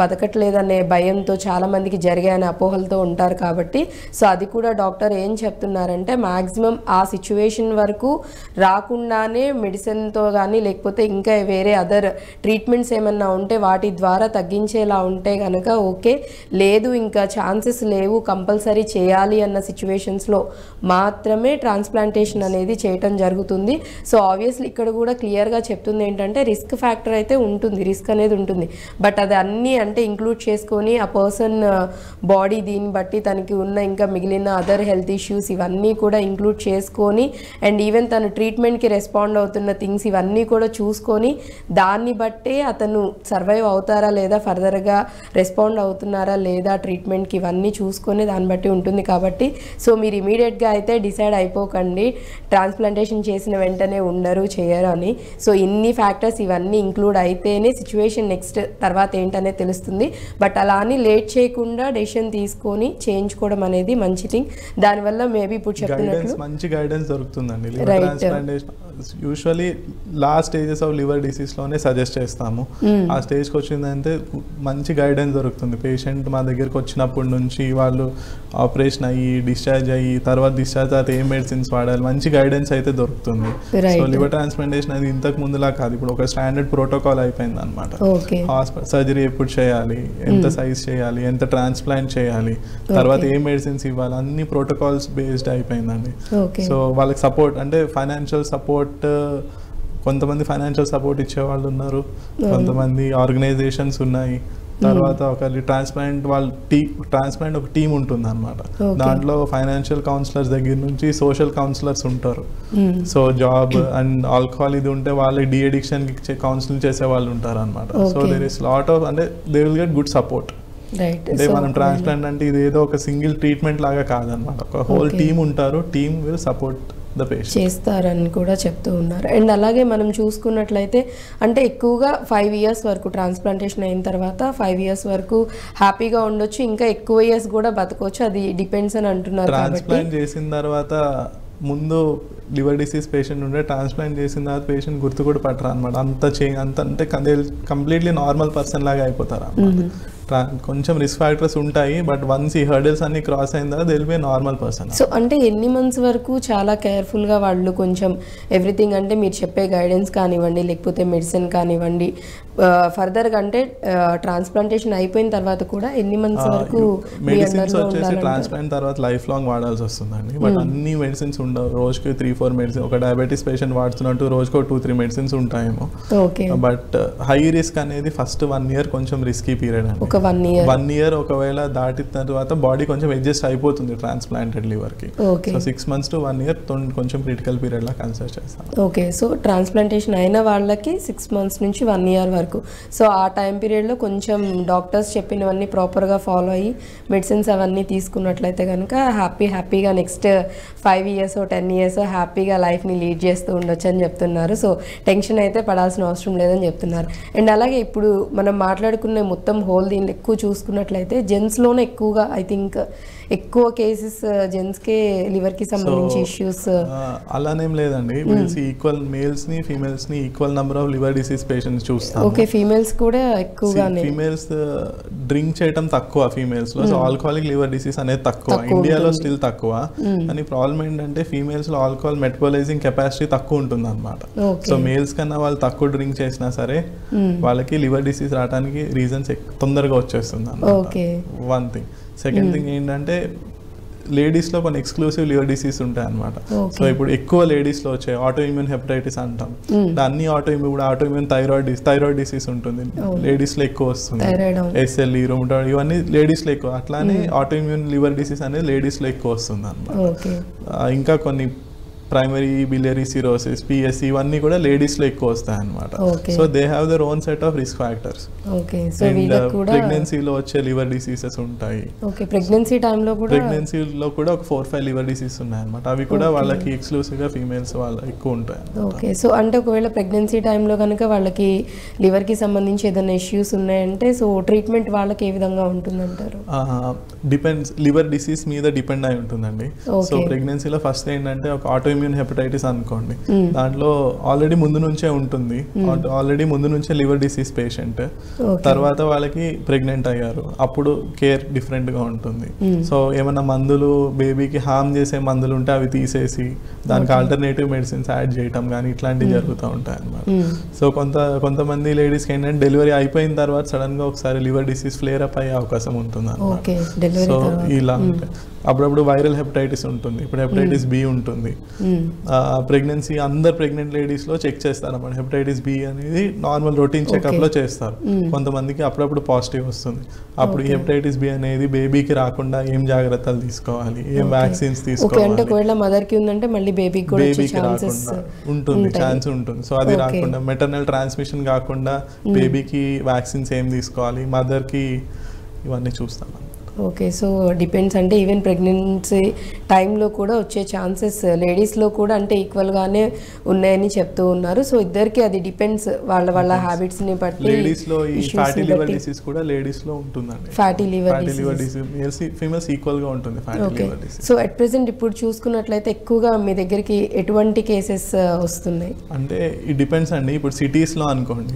బతకట్లేదనే భయంతో చాలా మందికి జరిగాయనే అపోహలతో ఉంటారు. కాబట్టి సో అది కూడా డాక్టర్ ఏం చెప్తున్నారంటే మ్యాక్సిమం ఆ సిచ్యువేషన్ వరకు రాకుండానే మెడిసిన్తో కానీ లేకపోతే ఇంకా వేరే అదర్ ట్రీట్మెంట్స్ ఏమన్నా ఉంటే వాటి ద్వారా తగ్గించేలా ఉంటే కనుక ఓకే, లేదు ఇంకా ఛాన్సెస్ లేవు కంపల్సరీ చేయాలి అన్న సిచ్యువేషన్స్లో మాత్రమే ట్రాన్స్ప్లాంటేషన్ అనేది చేయటం జరుగుతుంది. సో ఆబ్వియస్లీ ఇక్కడ కూడా క్లియర్గా చెప్తుంది ఏంటంటే రిస్క్ ఫ్యాక్టర్ అయితే ఉంటుంది, రిస్క్ అనేది ఉంటుంది. బట్ అది అన్నీ అంటే ఇంక్లూడ్ చేసుకొని ఆ పర్సన్ బాడీ దీన్ని బట్టి తనకి ఉన్న ఇంకా మిగిలిన అదర్ హెల్త్ ఇష్యూస్ ఇవన్నీ కూడా ఇంక్లూడ్ చేసుకొని అండ్ ఈవెన్ తను ట్రీట్మెంట్కి రెస్పాండ్ అవుతున్న థింగ్స్ ఇవన్నీ కూడా చూసుకొని దాన్ని బట్టే అతను సర్వైవ్ అవుతారా లేదా, ఫర్దర్గా రెస్పాండ్ అవుతున్నారా లేదా ట్రీట్మెంట్కి, ఇవన్నీ చూసుకొని దాన్ని బట్టి ఉంటుంది. కాబట్టి సో మీరు ఇమీడియట్గా అయితే డిసైడ్ అయిపోకండి ట్రాన్స్ప్లాంటేషన్ చేసిన వెంటనే ఉండరు చేయరు అని. సో ఇన్ని ఫ్యాక్టర్స్ ఇవన్నీ ఇంక్లూడ్ అయితేనే సిచ్యువేషన్ నెక్స్ట్ తర్వాత ఏంటనే తెలుస్తుంది. బట్ అలా అని లేట్ చేయకుండా డెసిషన్ తీసుకొని చేయించుకోవడం అనేది మంచి థింగ్. దానివల్ల మేబీ ఇప్పుడు చెప్పినట్లు మంచి గైడెన్స్ దొరుకుతుందండి. Liver transplantation usually last stages of liver డిసీజ్లోనే సజెస్ట్ చేస్తాము. ఆ స్టేజ్కి వచ్చిందంటే మంచి గైడెన్స్ దొరుకుతుంది. పేషెంట్ మా దగ్గరికి వచ్చినప్పటి నుంచి వాళ్ళు ఆపరేషన్ అయ్యి డిశ్చార్జ్ అయ్యి తర్వాత డిశ్చార్జ్ తర్వాత ఏ మెడిసిన్స్ వాడాలి మంచి గైడెన్స్ అయితే దొరుకుతుంది. సో లివర్ ట్రాన్స్ప్లాంటేషన్ అది ఇంతకు ముందులా కాదు, ఇప్పుడు ఒక స్టాండర్డ్ ప్రోటోకాల్ అయిపోయింది అనమాట. హాస్పిటల్ సర్జరీ ఎప్పుడు చేయాలి, ఎంత సైజ్ చేయాలి, ఎంత ట్రాన్స్ప్లాంట్ చేయాలి, తర్వాత ఏ మెడిసిన్స్ ఇవ్వాలి, అన్ని ప్రోటోకాల్స్ బేస్డ్ అయిపోయిందండి. సో వాళ్ళకి సపోర్ట్ అంటే ఫైనాన్షియల్ సపోర్ట్, కొంతమంది ఫైనాన్షియల్ సపోర్ట్ ఇచ్చేవాళ్ళు ఉన్నారు, కొంతమంది ఆర్గనైజేషన్స్ ఉన్నాయి. తర్వాత ఒక ట్రాన్స్ప్లాంట్ ట్రాన్స్ప్లాంట్ ఒక టీం ఉంటుంది అనమాట. దాంట్లో ఫైనాన్షియల్ కౌన్సిలర్స్ దగ్గర నుంచి సోషల్ కౌన్సిలర్స్ ఉంటారు. సో జాబ్ అండ్ ఆల్కహాల్ ఇది ఉంటే వాళ్ళకి డి అడిక్షన్ కి కౌన్సిలింగ్ చేసే వాళ్ళు ఉంటారు అనమాట. So there is lot of అంటే they will get good support. అంటే మనం ట్రాన్స్ప్లాంట్ అంటే ఇది ఏదో ఒక సింగిల్ ట్రీట్మెంట్ లాగా కాదనమాట, ఒక హోల్ టీమ్ ఉంటారు, టీమ్ విల్ సపోర్ట్ చేస్తారని కూడా చెప్తూ ఉన్నారు. అండ్ అలాగే మనం చూసుకున్నట్లయితే అంటే ఎక్కువగా 5 years వరకు ట్రాన్స్ప్లాంటేషన్ అయిన తర్వాత 5 years వరకు హ్యాపీగా ఉండొచ్చు, ఇంకా ఎక్కువ ఇయర్స్ కూడా బతకొచ్చు, అది డిపెండ్స్ అని అంటున్నారు. ట్రాన్స్ప్లాంట్ చేసిన తర్వాత ముందు లివర్ డిసీజ్ పేషెంట్ ఉంటే ట్రాన్స్ప్లాంట్ చేసిన తర్వాత పేషెంట్ గుర్తు కూడా పట్టరు అనమాట. అంత అంటే కంప్లీట్లీ నార్మల్ పర్సన్ లాగా అయిపోతారు అన్నమాట. కొంచెం రిస్క్ ఫ్యాక్టర్స్ ఉంటాయి, బట్ వన్స్ ఈ హర్డల్స్ అన్ని క్రాస్ అయిన తర్వాత they will be normal person. So అంటే ఎన్ని మంత్స్ వరకు చాలా కేర్ఫుల్గా వాళ్ళు కొంచెం ఎవ్రీథింగ్ అంటే మీరు చెప్పే గైడెన్స్ కానివ్వండి లేకపోతే మెడిసిన్ కానివ్వండి ఫర్దర్గా అంటే ట్రాన్స్ప్లాంటేషన్ అయిపోయిన తర్వాత కూడా ఎన్ని మంత్స్ వరకు మెడిసిన్స్ వచ్చేసి ట్రాన్స్ప్లాంట్ తర్వాత లైఫ్ లాంగ్ వాడాల్సి వస్తుందండి. బట్ అన్ని మెడిసిన్స్ ఉండవు, రోజుకి 3-4 మెడిసిన్, ఒక డయాబెటీస్ పేషెంట్ వాడుతున్నట్టు రోజుకి 2-3 మెడిసిన్స్ ఉంటాయేమో. బట్ హై రిస్క్ అనేది ఫస్ట్ 1 year కొంచెం రిస్కీ పీరియడ్ అండి. 1 year ఒకవేళ దాటిన తర్వాత బాడీ కొంచెం అడ్జస్ట్ అయిపోతుంది ట్రాన్స్ప్లాంటెడ్ లివర్ కి. సో 6 months to 1 year కొంచెం క్రిటికల్ పీరియడ్ లా కన్సిడర్ చేస్తాం. ఓకే, సో ట్రాన్స్ప్లాంటేషన్ అయిన వాళ్ళకి 6 months నుంచి 1 year వరకు, సో ఆ టైం పీరియడ్లో కొంచెం డాక్టర్స్ చెప్పినవన్నీ ప్రాపర్గా ఫాలో అయ్యి మెడిసిన్స్ అవన్నీ తీసుకున్నట్లయితే కనుక హ్యాపీగా నెక్స్ట్ 5 years 10 years హ్యాపీగా లైఫ్ని లీడ్ చేస్తూ ఉండొచ్చు అని చెప్తున్నారు. సో టెన్షన్ అయితే పడాల్సిన అవసరం లేదని చెప్తున్నారు. అండ్ అలాగే ఇప్పుడు మనం మాట్లాడుకునే మొత్తం హోల్ దీన్ని ఎక్కువ చూసుకున్నట్లయితే జెంట్స్లోనే ఎక్కువగా ఐ థింక్ ఎక్కువ కేసెస్ జెంట్స్కే లివర్కి సంబంధించి ఇష్యూస్ అలానేం లేదండి. ఈక్వల్ మేల్స్ని ఫీమేల్స్ని equal number of liver disease patients చూస్తాం. ఓకే, ఫీమేల్స్ కూడా ఎక్కువగానే. ఫీమేల్స్ డ్రింక్ చేయడం తక్కువ ఫీమేల్స్లో, సో ఆల్కహాలిక్ లివర్ డిసీజ్ అనేది తక్కువ, ఇండియాలో స్టిల్ తక్కువ. అని ప్రాబ్లం ఏంటంటే ఫీమేల్స్లో ఆల్కహాల్ మెటబాలైజింగ్ కెపాసిటీ తక్కువ ఉంటుంది అనమాట. సో మేల్స్ కన్నా వాళ్ళు తక్కువ డ్రింక్ చేసినా సరే వాళ్ళకి లివర్ డిసీజ్ రావడానికి రీజన్స్ తొందరగా వచ్చేస్తుంది అన్నమాట. One thing. సెకండ్ థింగ్ ఏంటంటే లేడీస్లో కొన్ని ఎక్స్క్లూసివ్ లివర్ డిసీజ్ ఉంటాయి అనమాట. సో ఇప్పుడు ఎక్కువ లేడీస్లో వచ్చే ఆటో ఇమ్యూన్ హెపటైటిస్ అంటాం. అన్ని ఆటో ఇమ్యూన్ థైరాయిడ్ డిసీజ్ ఉంటుంది, లేడీస్లో ఎక్కువ వస్తుంది. SLE, రొమటాయిడ్ ఇవన్నీ లేడీస్లో ఎక్కువ. అట్లానే ఆటో ఇమ్యూన్ లివర్ డిసీజ్ అనేది లేడీస్లో ఎక్కువ వస్తుంది అనమాట. ఇంకా కొన్ని ప్రైమరీ బిలియరీ సిరోసిస్, PSC ఇవన్నీ కూడా లేడీస్లో ఎక్కువ వస్తాయి అనమాట. So they have their own set of risk factors. ప్రెగ్నెన్సీలో వచ్చే లివర్ డిసీజెస్ ఉంటాయి. ప్రెగ్నెన్సీలో కూడా ఒక 4-5 లివర్ డిసీజ్ ఉన్నాయి అనమాట. అవి కూడా వాళ్ళకి ఎక్స్క్లూసివ్గా ఫీమేల్స్ వాళ్ళ ఎక్కువ ఉంటాయి. ఓకే, సో అంటే ఒకవేళ ప్రెగ్నెన్సీ టైంలో కనుక వాళ్ళకి లివర్కి సంబంధించి ఏదైనా ఇష్యూస్ ఉన్నాయంటే సో ట్రీట్మెంట్ వాళ్ళకి ఏ విధంగా ఉంటుందంటారు? డిపెండ్స్, లివర్ డిసీజ్ మీద డిపెండ్ అయి ఉంటుందండి. సో ప్రెగ్నెన్సీలో ఫస్ట్ ఏంటంటే ఒక ఆటో ఇమ్యూన్ హెపటైటిస్ అనుకోండి, దాంట్లో ఆల్రెడీ ముందు నుంచే ఉంటుంది, ఆల్రెడీ ముందు నుంచే లివర్ డిసీజ్ పేషెంట్, తర్వాత వాళ్ళకి ప్రెగ్నెంట్ అయ్యారు, అప్పుడు కేర్ డిఫరెంట్ గా ఉంటుంది. సో ఏమైనా మందులు, బేబీకి హార్మ్ చేసే మందులు ఉంటే అవి తీసేసి దానికి ఆల్టర్నేటివ్ మెడిసిన్స్ యాడ్ చేయటం కానీ ఇట్లాంటివి జరుగుతూ ఉంటాయి అన్నమాట. సో కొంతమంది లేడీస్కి ఏంటంటే డెలివరీ అయిపోయిన తర్వాత సడన్ గా ఒకసారి లివర్ డిసీజ్ ఫ్లేర్ అప్ అయ్యే అవకాశం ఉంటుంది అన్నమాట. సో ఇలా ఉంటాయి. అప్పుడప్పుడు వైరల్ హెపటైటిస్ ఉంటుంది, ఇప్పుడు హెపటైటిస్ B ఉంటుంది. ప్రెగ్నెన్సీ అందరు ప్రెగ్నెంట్ లేడీస్లో చెక్ చేస్తారు అన్నమాట. హెపటైటిస్ B అనేది నార్మల్ రొటీన్ చెకప్లో చేస్తారు. కొంతమందికి అప్పుడప్పుడు పాజిటివ్ వస్తుంది. అప్పుడు ఈ హెపటైటిస్ B అనేది బేబీకి రాకుండా ఏం జాగ్రత్తలు తీసుకోవాలి, ఏం వ్యాక్సిన్స్ తీసుకోవాలి, మదర్కి ఉందంటే మళ్ళీ బేబీకి రాకుండా ఉంటుంది, ఛాన్స్ ఉంటుంది. సో అది రాకుండా, మెటర్నల్ ట్రాన్స్మిషన్ కాకుండా బేబీకి వ్యాక్సిన్స్ ఏం తీసుకోవాలి, మదర్కి ఇవన్నీ చూస్తాం. ఓకే, సో డిపెండ్స్ అంటే ఈవెన్ ప్రెగ్నెన్సీ టైంలో కూడా వచ్చే ఛాన్సెస్ లేడీస్లో కూడా అంటే ఈక్వల్గానే ఉన్నాయని చెప్తూ ఉన్నారు. సో ఇద్దరికి అది డిపెండ్స్ వాళ్ళ హ్యాబిట్స్ని బట్టి. లేడీస్లో ఈ ఫ్యాటీ లివర్ డిసీజ్ కూడా లేడీస్లో ఉంటుందండి. ఫ్యాటీ లివర్ డిసీజ్ ఫీమేల్స్ ఈక్వల్గా ఉంటుంది fatty liver disease. So at present ఇప్పుడు చూసుకున్నట్లయితే ఎక్కువగా మీ దగ్గరికి ఎటువంటి కేసెస్ వస్తున్నాయి? అంటే ఇది డిపెండ్స్ అండి. ఇప్పుడు సిటీస్లో అనుకోండి,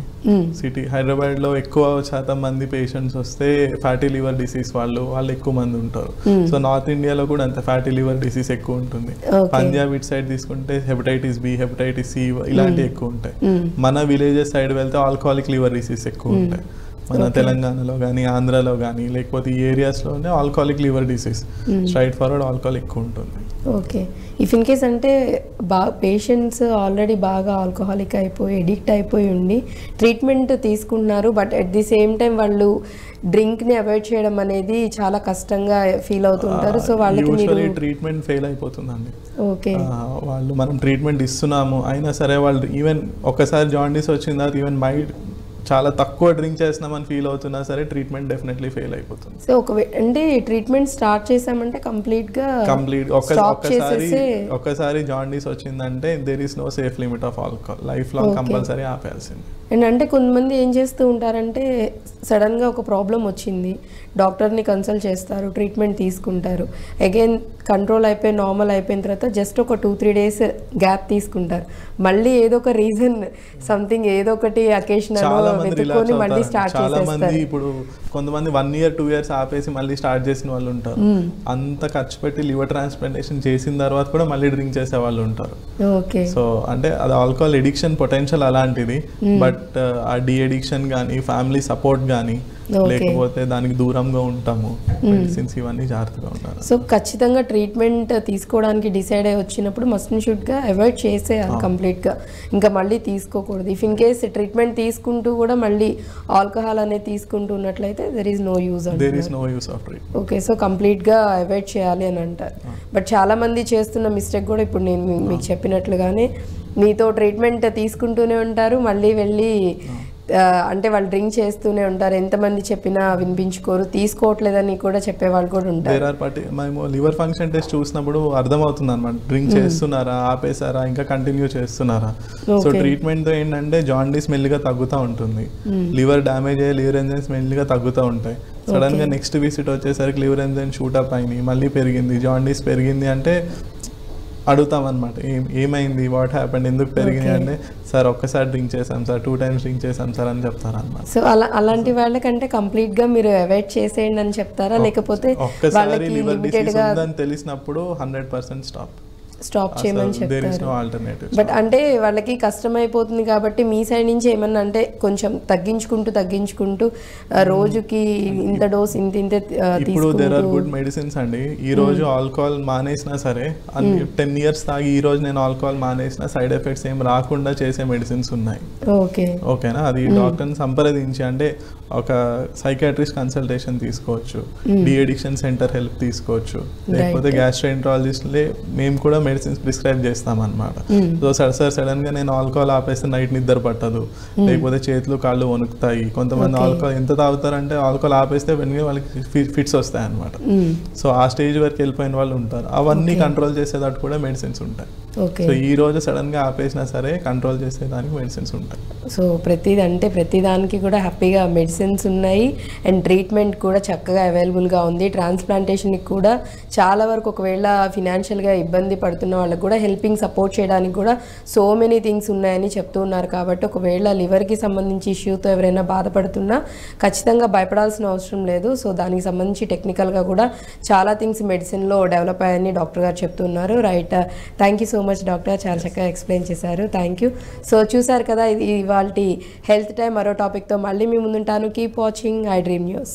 హైదరాబాద్లో ఎక్కువ శాతం మంది పేషెంట్స్ వస్తే ఫ్యాటీ లివర్ డిసీజ్ వాళ్ళు ఎక్కువ మంది ఉంటారు. సో నార్త్ ఇండియాలో కూడా అంత ఫ్యాటీ లివర్ డిసీజ్ ఎక్కువ ఉంటుంది. పంజాబ్ ఇటు సైడ్ తీసుకుంటే హెపటైటిస్ B, హెపటైటిస్ C ఇలాంటివి ఎక్కువ ఉంటాయి. మన విలేజెస్ సైడ్ వెళ్తే ఆల్కహాలిక్ లివర్ డిసీజ్ ఎక్కువ ఉంటాయి. మన తెలంగాణలో కానీ ఆంధ్రాలో కానీ లేకపోతే ఈ ఏరియాస్లోనే alcoholic liver disease, straight forward alcohol ఎక్కువ ఉంటుంది. ఓకే, ఇఫ్ ఇన్ కేస్ అంటే పేషెంట్స్ ఆల్రెడీ బాగా ఆల్కహాలిక్ అయిపోయి ఎడిక్ట్ అయిపోయి ఉండి ట్రీట్మెంట్ తీసుకుంటున్నారు, but at the same time వాళ్ళు డ్రింక్ని అవాయిడ్ చేయడం అనేది చాలా కష్టంగా ఫీల్ అవుతుంటారు. సో వాళ్ళకి ట్రీట్మెంట్ ఫెయిల్ అయిపోతుందండి. ఓకే, వాళ్ళు మనం ట్రీట్మెంట్ ఇస్తున్నాము అయినా సరే వాళ్ళు ఈవెన్ ఒకసారి జాండీస్ వచ్చిన తర్వాత ఈవెన్ మైండ్ చాలా తక్కువ డ్రింక్ చేస్తున్నామని ఫీల్ అవుతున్నా సరే ట్రీట్మెంట్ డెఫినెట్లీ ఫెయిల్ అయిపోతుంది. సో అంటే ట్రీట్మెంట్ స్టార్ట్ చేసామంటే కంప్లీట్ ఒక్కసారి జాండీస్ వచ్చిందంటే there is no safe limit of alcohol, life long compulsory ఆపేయాల్సింది. అండ్ అంటే కొంతమంది ఏం చేస్తూ ఉంటారంటే సడన్గా ఒక ప్రాబ్లం వచ్చింది, డాక్టర్ని కన్సల్ట్ చేస్తారు, ట్రీట్మెంట్ తీసుకుంటారు, అగైన్ కంట్రోల్ అయిపోయి నార్మల్ అయిపోయిన తర్వాత జస్ట్ ఒక 2-3 డేస్ గ్యాప్ తీసుకుంటారు, మళ్ళీ ఏదో ఒక రీజన్ సంథింగ్ ఏదో ఒకటి అకేషన్ వెతుక్కొని మళ్ళీ స్టార్ట్ చేసేస్తారు. ఇప్పుడు కొంతమంది 1 year 2 years ఆపేసి మళ్ళీ స్టార్ట్ చేసిన వాళ్ళు ఉంటారు. అంత ఖర్చు పెట్టి లివర్ ట్రాన్స్ప్లాంటేషన్ చేసిన తర్వాత కూడా మళ్ళీ డ్రింక్ చేసే వాళ్ళు ఉంటారు. ఓకే, సో అంటే అది ఆల్కహాల్ ఎడిక్షన్ పొటెన్షియల్ అలాంటిది. బట్ ఆ డి ఎడిక్షన్ కానీ ఫ్యామిలీ సపోర్ట్ కానీ లేకపోతే దానికి దూరంగా ఉంటాము, మెడిసిన్స్ ఇవన్నీ జాగ్రత్తగా ఉంటారు. సో ఖచ్చితంగా ట్రీట్మెంట్ తీసుకోవడానికి డిసైడ్ అయ్యి వచ్చినప్పుడు మస్ట్ అండ్ షుడ్గా అవాయిడ్ చేసేయాలి కంప్లీట్గా, ఇంకా మళ్ళీ తీసుకోకూడదు. ఇఫ్ ఇన్ కేస్ ట్రీట్మెంట్ తీసుకుంటూ కూడా మళ్ళీ ఆల్కహాల్ అనేది తీసుకుంటూ ఉన్నట్లయితే there is no use of treatment. Okay, so కంప్లీట్గా అవాయిడ్ చేయాలి అని అంటారు. బట్ చాలామంది చేస్తున్న మిస్టేక్ కూడా ఇప్పుడు నేను మీకు చెప్పినట్లుగానే మీతో ట్రీట్మెంట్ తీసుకుంటూనే ఉంటారు, మళ్ళీ వెళ్ళి అంటే వాళ్ళు డ్రింక్ చేస్తూనే ఉంటారు, ఎంతమంది చెప్పినా వినిపించుకోరు, తీసుకోవట్లేదని కూడా చెప్పేవాళ్ళు కూడా ఉంటారు. మేము లివర్ ఫంక్షన్ టెస్ట్ చూసినప్పుడు అర్థమవుతుంది అనమాట, డ్రింక్ చేస్తున్నారా, ఆపేసారా, ఇంకా కంటిన్యూ చేస్తున్నారా. సో ట్రీట్మెంట్ ఏంటంటే జాండీస్ మెల్లిగా తగ్గుతూ ఉంటుంది, లివర్ డ్యామేజ్ అయ్యే లివర్ ఎంజైమ్స్ మెల్లిగా తగ్గుతూ ఉంటాయి. సడన్ గా నెక్స్ట్ విజిట్ వచ్చేసరికి లివర్ ఎంజైమ్ షూటప్ అయినాయి, మళ్ళీ పెరిగింది, జాండీస్ పెరిగింది అంటే అడుగుతాం అనమాట, ఏమైంది, వాట్ హ్యాపెండ్, ఎందుకు పెరిగింది అంటే సార్ ఒక్కసారి డ్రింక్ చేసాం సార్, 2 times డ్రింక్ చేసాం సార్ అని చెప్తారు అనమాట. సో అలాంటి వాళ్ళకంటే కంప్లీట్ గా మీరు అవాయిడ్ చేసేయండి అని చెప్తారా, లేకపోతే ఒక్కసారి లివర్ డిసీజ్ ఉందని తెలిసినప్పుడు 100% స్టాప్. స్టాప్ చేయమని దేర్ ఇస్ చెప్తారు. No alternative. బట్ అంటే వాళ్ళకి కష్టమైపోతుంది కాబట్టి మీ సైడ్ నుంచి ఏమన్నా అంటే కొంచెం తగ్గించుకుంటూ రోజుకి ఇంత డోస్ ఇంత ఇప్పుడు దేర్ ఆర్ గుడ్ మెడిసిన్స్ అండి. ఈ రోజు ఆల్కహాల్ మానేసినా సరే 10 years తాగి ఈ రోజు నేను ఆల్కహాల్ మానేసిన సైడ్ ఎఫెక్ట్స్ ఏం రాకుండా చేసే మెడిసిన్స్ ఉన్నాయి. ఓకేనా, అది డాక్టర్ని సంప్రదించి అంటే ఒక సైకాట్రిస్ట్ కన్సల్టేషన్ తీసుకోవచ్చు, డి అడిక్షన్ సెంటర్ హెల్ప్ తీసుకోవచ్చు, లేకపోతే గ్యాస్ట్రోఎంట్రాలజిస్ట్లే మేము కూడా మెడిసిన్స్ ప్రిస్క్రైబ్ చేస్తాం అనమాట. సో సడన్ గా నేను ఆల్కహాల్ ఆపేస్తే నైట్ నిద్ర పట్టదు, లేకపోతే చేతులు కాళ్ళు వణుకుతాయి. కొంతమంది ఆల్కహాల్ ఎంత తాగుతారంటే ఆల్కహాల్ ఆపేస్తే వెంటనే వాళ్ళకి ఫిట్స్ వస్తాయి అనమాట. సో ఆ స్టేజ్ వరకు వెళ్ళిపోయిన వాళ్ళు ఉంటారు. అవన్నీ కంట్రోల్ చేసేటట్టు కూడా మెడిసిన్స్ ఉంటాయి. సో ఈ రోజు సడన్ గా ఆపేసినా సరే కంట్రోల్ చేసేదానికి మెడిసిన్స్ ఉంటాయి. సో ప్రతిదానికి కూడా హ్యాపీగా మెడిసిన్స్ ఉన్నాయి అండ్ ట్రీట్మెంట్ కూడా చక్కగా అవైలబుల్గా ఉంది. ట్రాన్స్ప్లాంటేషన్కి కూడా చాలా వరకు ఒకవేళ ఫినాన్షియల్గా ఇబ్బంది పడుతున్న వాళ్ళకి కూడా హెల్పింగ్ సపోర్ట్ చేయడానికి కూడా సో మెనీ థింగ్స్ ఉన్నాయని చెప్తూ ఉన్నారు. కాబట్టి ఒకవేళ లివర్కి సంబంధించి ఇష్యూతో ఎవరైనా బాధపడుతున్నా ఖచ్చితంగా భయపడాల్సిన అవసరం లేదు. సో దానికి సంబంధించి టెక్నికల్గా కూడా చాలా థింగ్స్ మెడిసిన్లో డెవలప్ అయ్యాయని డాక్టర్ గారు చెప్తున్నారు. Right, thank you so much doctor, చాలా చక్కగా ఎక్స్ప్లెయిన్ చేశారు. Thank you. సో చూసారు కదా, ఇది ఇవాళ హెల్త్ టైం. మరో టాపిక్తో మళ్ళీ మీ ముందుంటాను. Keep watching I dream news.